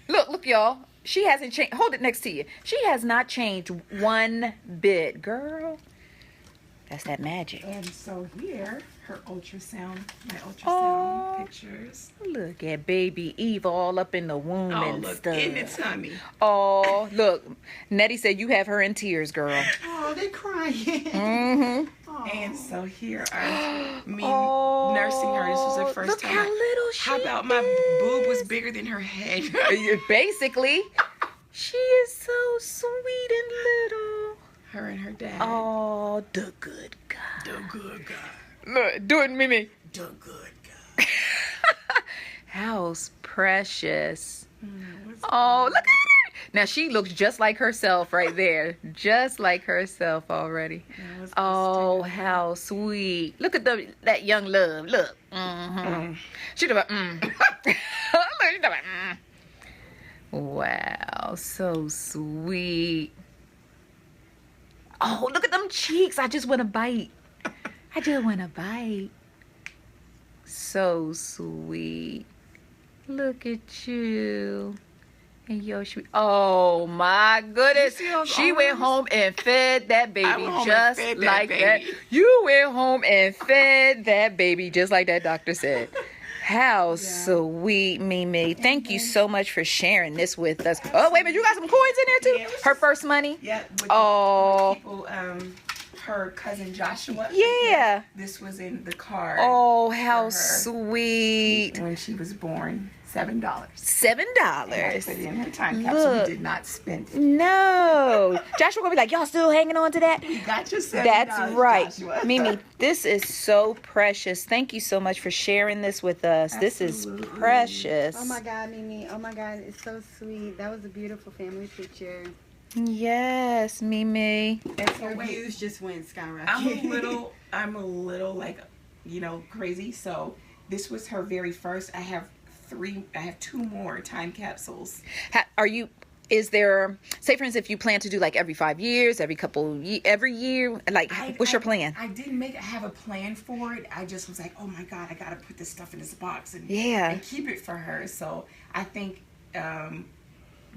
Look, y'all. She hasn't changed. Hold it next to you. She has not changed one bit, girl. That's that magic. And so here, her ultrasound, my ultrasound Oh. pictures. Look at baby Eva all up in the womb and stuff. in the tummy. Oh, look. Nettie said you have her in tears, girl. Oh, they're crying. Mm-hmm. And so here are me Oh, nursing her. This was her first look time. how little she How about my boob was bigger than her head? Basically, she is so sweet and little. Her and her dad. Oh, the good guy. The good guy. Look, do it, Mimi. The good guy. How's precious. Oh, look at her. Now she looks just like herself right there. Just like herself already. Oh, how sweet. Look at that young love. Look. Mm-hmm. She doing Look, she doing Wow, so sweet. Oh, look at them cheeks. I just want to bite. I just want to bite. So sweet. Look at you. And Yoshi. Oh my goodness. She went home and fed that baby just like that. You went home and fed that baby just like that doctor said. How sweet, Mimi. Thank you so much for sharing this with us. Oh, wait a minute. You got some coins in there too? Her first money? Yeah. Oh. People, her cousin Joshua. Yeah. This was in the card. Oh, how sweet. When she was born. $7. $7. I put it in her time capsule. Look. We did not spend it. No. Joshua gonna be like, y'all still hanging on to that? We got your $7. That's right. Joshua. Mimi, this is so precious. Thank you so much for sharing this with us. This is precious. Oh my God, Mimi. Oh my God, it's so sweet. That was a beautiful family picture. Yes, Mimi. And so Your wait, views just went skyrocket. I'm a little like, crazy. So this was her very first. I have 2 more time capsules. Is there, say for instance, if you plan to do like every 5 years, every year, like what's your plan? I didn't have a plan for it. I just was like, oh my God, I got to put this stuff in this box and keep it for her. So I think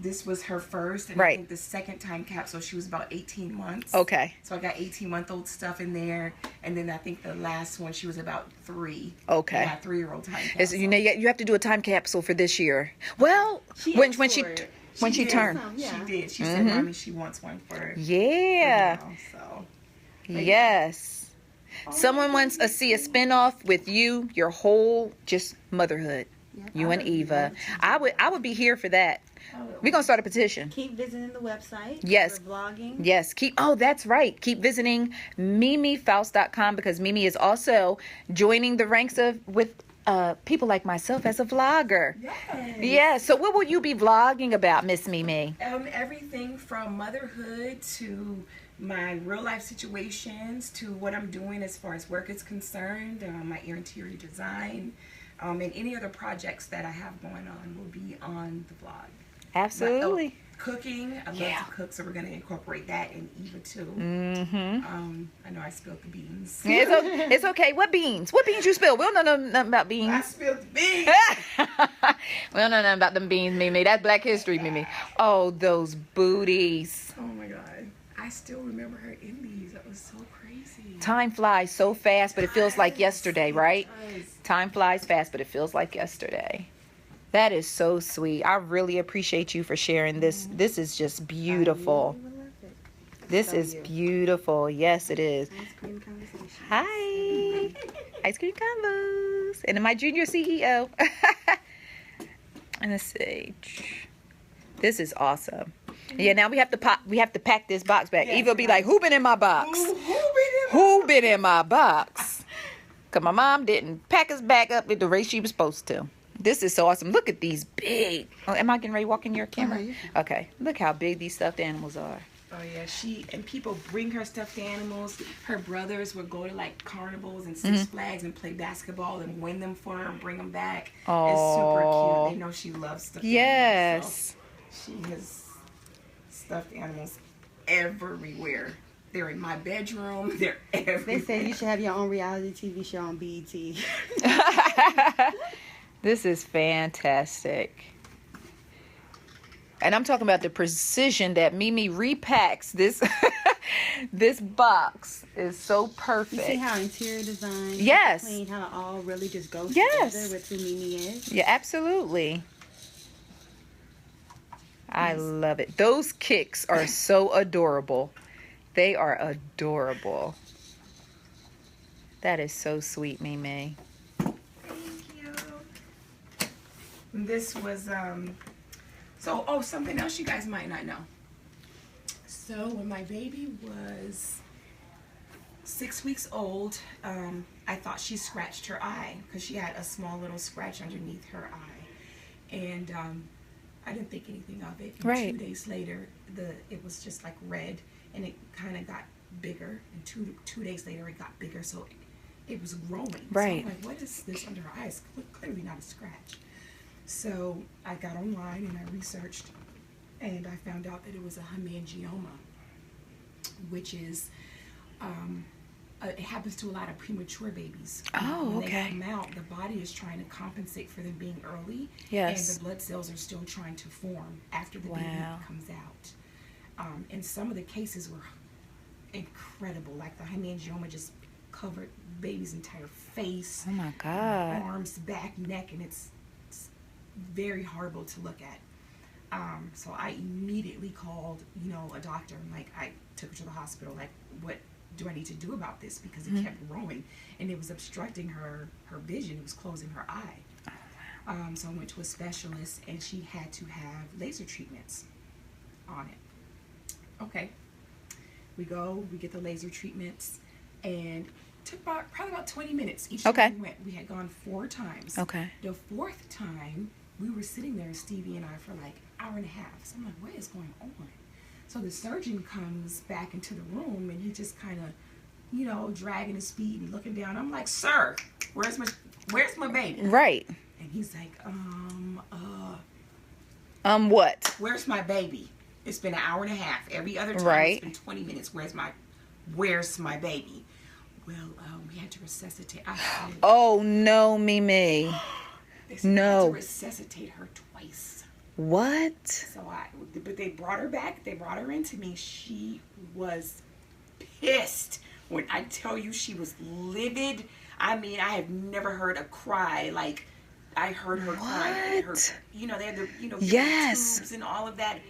this was her first. And I think the second time capsule, she was about 18 months. Okay. So I got 18-month-old stuff in there. And then I think the last one, she was about 3. Okay. Yeah, 3-year-old time capsule. You have to do a time capsule for this year. Well, when she turned. She did. She said, Mommy, she wants one for her. Yeah. For now, so. Yes. Someone wants to see a spinoff with you, your whole just motherhood. Yep. You and Eva. I would be here for that. We're going to start a petition. Keep visiting the website. Yes. For vlogging. Yes. That's right. Keep visiting MimiFaust.com because Mimi is also joining the ranks with people like myself as a vlogger. Yes. Yeah. So what will you be vlogging about, Miss Mimi? Everything from motherhood to my real life situations to what I'm doing as far as work is concerned, my interior design, and any other projects that I have going on will be on the vlog. Absolutely. Cooking. I love to cook, so we're going to incorporate that in Eva too. Mm-hmm. I know I spilled the beans. It's okay. What beans? What beans you spilled? We don't know nothing about beans. I spilled the beans. We don't know nothing about them beans, Mimi. That's Black History, Mimi. Oh, those booties. Oh my God. I still remember her in these. That was so crazy. Time flies so fast, but it feels like yesterday, right? Does. Time flies fast, but it feels like yesterday. That is so sweet. I really appreciate you for sharing this. This is just beautiful. This is beautiful. Yes, it is. Ice cream conversation. Hi. Ice cream combos. And my junior CEO. Let's see. This is awesome. Yeah, now we have to pack this box back. Yes, Eva will be like, who been in my box? Who been in my box? Because my mom didn't pack us back up at the rate she was supposed to. This is so awesome. Look at these big. Oh, am I getting ready to walk in your camera? Okay. Look how big these stuffed animals are. Oh yeah, and people bring her stuffed animals. Her brothers would go to like carnivals and Six Flags and play basketball and win them for her and bring them back. Oh. It's super cute. They know she loves stuffed animals. So she has stuffed animals everywhere. They're in my bedroom. They're everywhere. They say you should have your own reality TV show on BET. This is fantastic. And I'm talking about the precision that Mimi repacks this this box is so perfect. You see how interior design, yes, clean, how it all really just goes yes. together with who Mimi is. Yeah, absolutely. I love it. Those kicks are so adorable. They are adorable. That is so sweet, Mimi. Thank you. This was something else you guys might not know. So when my baby was 6 weeks old, I thought she scratched her eye because she had a small little scratch underneath her eye, and I didn't think anything of it. And right. 2 days later, it was just like red, and it kind of got bigger. And two days later, it got bigger, so it was growing. Right. So I'm like, what is this under her eye? It's clearly not a scratch. So I got online and I researched, and I found out that it was a hemangioma, which is it happens to a lot of premature babies. Oh, when okay. they come out, the body is trying to compensate for them being early, yes. and the blood cells are still trying to form after the baby comes out. And some of the cases were incredible, like the hemangioma just covered baby's entire face, oh my God, arms, back, neck, and it's very horrible to look at. So I immediately called, a doctor, and I took her to the hospital. Like, what do I need to do about this? Because it kept growing, and it was obstructing her vision. It was closing her eye. So I went to a specialist, and she had to have laser treatments on it. Okay, we get the laser treatments, and it took probably about 20 minutes each time we went. We had gone 4 times. Okay. The 4th time, we were sitting there, Stevie and I, for like an hour and a half. So I'm like, what is going on? So the surgeon comes back into the room, and he just kind of, dragging his feet and looking down. I'm like, sir, where's my baby? Right. And he's like, what? Where's my baby? It's been an hour and a half. Every other time right. It's been 20 minutes. Where's my baby? Well, we had to resuscitate. Oh no, Mimi. No. To resuscitate her twice. What? So but they brought her back. They brought her into me. She was pissed. When I tell you, she was livid. I mean, I have never heard a cry like I heard her cry. They had the yes. tubes and all of that.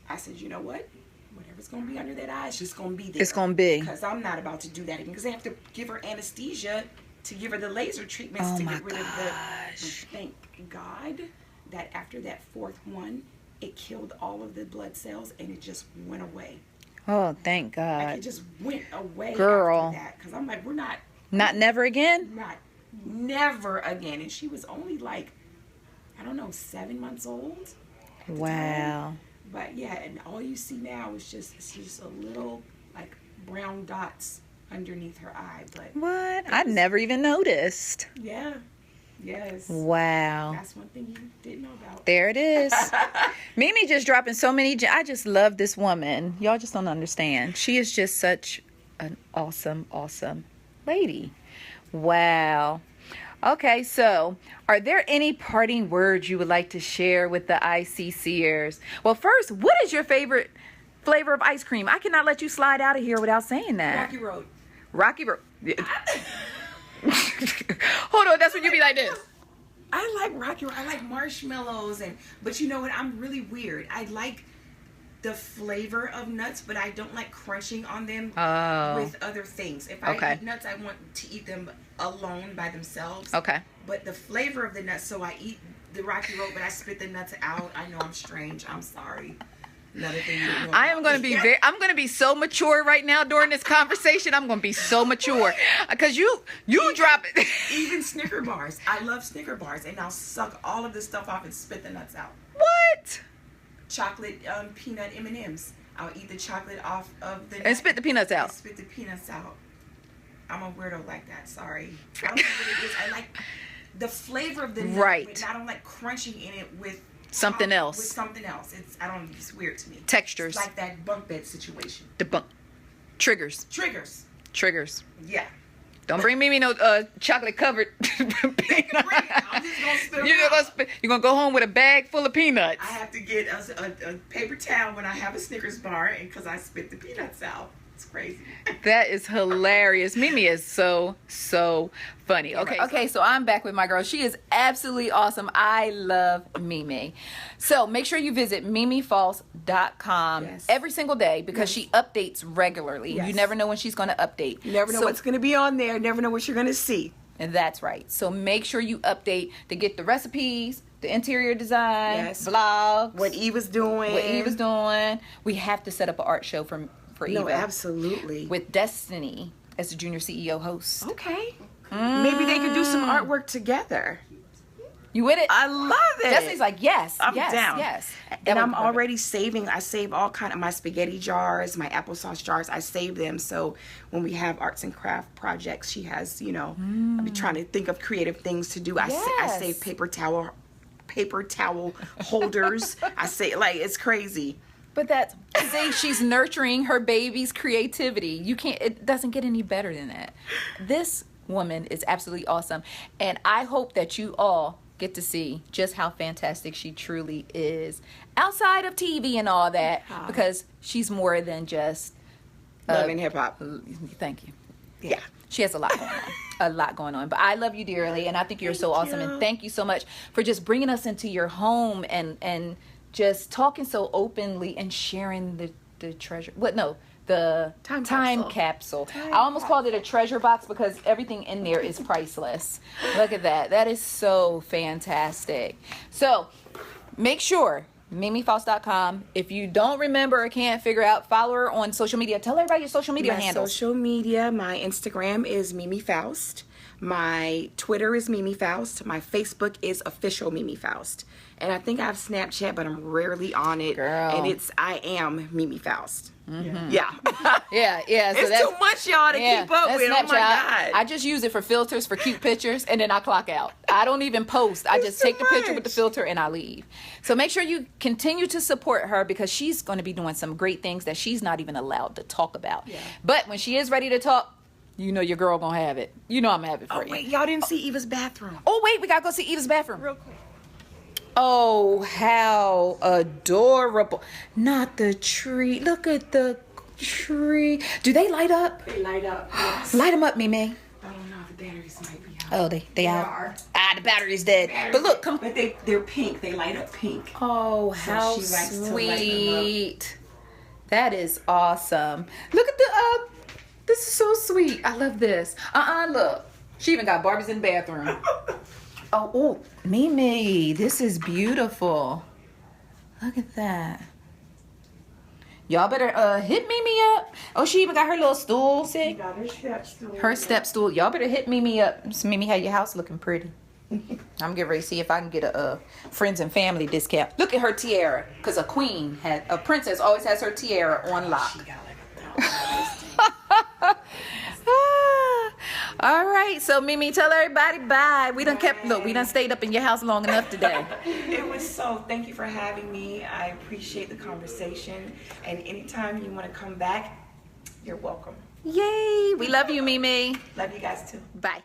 I said, you know what? Whatever's going to be under that eye, it's just going to be there. It's going to be. Because I'm not about to do that again. Because they have to give her anesthesia to give her the laser treatments to get rid of the... Thank God that after that 4th one, it killed all of the blood cells and it just went away. Oh, thank God. Like it just went away Girl. after that. Because I'm like, we're not... Not never again? Not never again. And she was only like, 7 months old. Wow. But yeah, and all you see now is just a little like brown dots underneath her eye. But what? I never even noticed. Yeah. Yes. Wow. That's one thing you didn't know about. There it is. Mimi just dropping so many. I just love this woman. Y'all just don't understand. She is just such an awesome, awesome lady. Wow. Okay, so are there any parting words you would like to share with the ICCers? Well, first, what is your favorite flavor of ice cream? I cannot let you slide out of here without saying that. Rocky Road. Rocky Road. Hold on, that's when you be like this. I like Rocky Road. I like marshmallows, but you know what? I'm really weird. I like the flavor of nuts, but I don't like crunching on them with other things. If I eat nuts, I want to eat them alone by themselves. Okay. But the flavor of the nuts, so I eat the Rocky Road, but I spit the nuts out. I know I'm strange. I'm sorry. Another thing you don't know. I am going to be I'm going to be so mature right now during this conversation. I'm going to be so mature because you drop it. Even Snicker bars. I love Snicker bars, and I'll suck all of the stuff off and spit the nuts out. What? Chocolate peanut M&Ms. I'll eat the chocolate off of the and spit the peanuts out. And spit the peanuts out. I'm a weirdo like that. Sorry. I don't know what it is. I like the flavor of the nut, but I don't like crunching in it with something else. With something else. It's weird to me. Textures. It's like that bunk bed situation. The bunk. Triggers. Yeah. Don't bring Mimi no chocolate covered peanut. I'm just gonna spit them out. You're gonna go home with a bag full of peanuts. I have to get a paper towel when I have a Snickers bar, and because I spit the peanuts out. It's crazy. That is hilarious. Mimi is so funny. Okay, so I'm back with my girl. She is absolutely awesome. I love Mimi. So make sure you visit mimifaust.com every single day because she updates regularly. You never know when she's going to update. You never know what's going to be on there. Never know what you're going to see. And that's right. So make sure you update to get the recipes, the interior design, vlogs. What Eva's doing. We have to set up an art show for Eva. No, absolutely. With Destiny as the junior CEO host. Okay. Maybe they could do some artwork together. You with it? I love it. Destiny's like, yes. I'm down. Yes. And I'm already saving. I save all kind of my spaghetti jars, my applesauce jars. I save them. So when we have arts and craft projects, she has, I'll be trying to think of creative things to do. I save paper towel holders. I say, like, it's crazy. But she's nurturing her baby's creativity. It doesn't get any better than that. This woman is absolutely awesome. And I hope that you all get to see just how fantastic she truly is outside of TV and all that, because she's more than just love and hip hop. Thank you. Yeah. She has a lot going on. But I love you dearly, and I think you're so awesome. And thank you so much for just bringing us into your home and just talking so openly and sharing the treasure. The time capsule. I almost called it a treasure box because everything in there is priceless. Look at that. That is so fantastic. So make sure, mimifaust.com. If you don't remember or can't figure out, follow her on social media. Tell everybody your social media handles. Social media, my Instagram is Mimi Faust. My Twitter is Mimi Faust. My Facebook is official Mimi Faust. And I think I have Snapchat, but I'm rarely on it. Girl. And I am Mimi Faust. Mm-hmm. Yeah. Yeah. So it's too much, y'all, to keep up with. Snapchat. Oh my God. I just use it for filters for cute pictures, and then I clock out. I don't even post. I just take the picture with the filter and I leave. So make sure you continue to support her because she's going to be doing some great things that she's not even allowed to talk about. Yeah. But when she is ready to talk, your girl gonna have it. I'm gonna have it for you. Oh wait, y'all didn't see Eva's bathroom. Oh wait, we gotta go see Eva's bathroom. Real quick. Oh, how adorable. Not the tree. Look at the tree. Do they light up? They light up, yes. Light them up, Mimi. I don't know if the batteries might be out. Oh, they out. The battery's dead. But look, come. But they're pink. They light up pink. Oh, how sweet. That is awesome. Look at this is so sweet. I love this. Look. She even got Barbies in the bathroom. Oh, Mimi, this is beautiful. Look at that. Y'all better hit Mimi up. Oh, she even got her little stool. See? She got her step stool. Her step stool. Y'all better hit Mimi up. So Mimi, how your house looking pretty. I'm getting ready to see if I can get a friends and family discount. Look at her tiara, because a princess always has her tiara on lock. She got like All right, so Mimi, tell everybody bye. We done stayed up in your house long enough today. It was thank you for having me. I appreciate the conversation, and anytime you want to come back, you're welcome. Yay, we love you, Mimi. Love you guys too. Bye.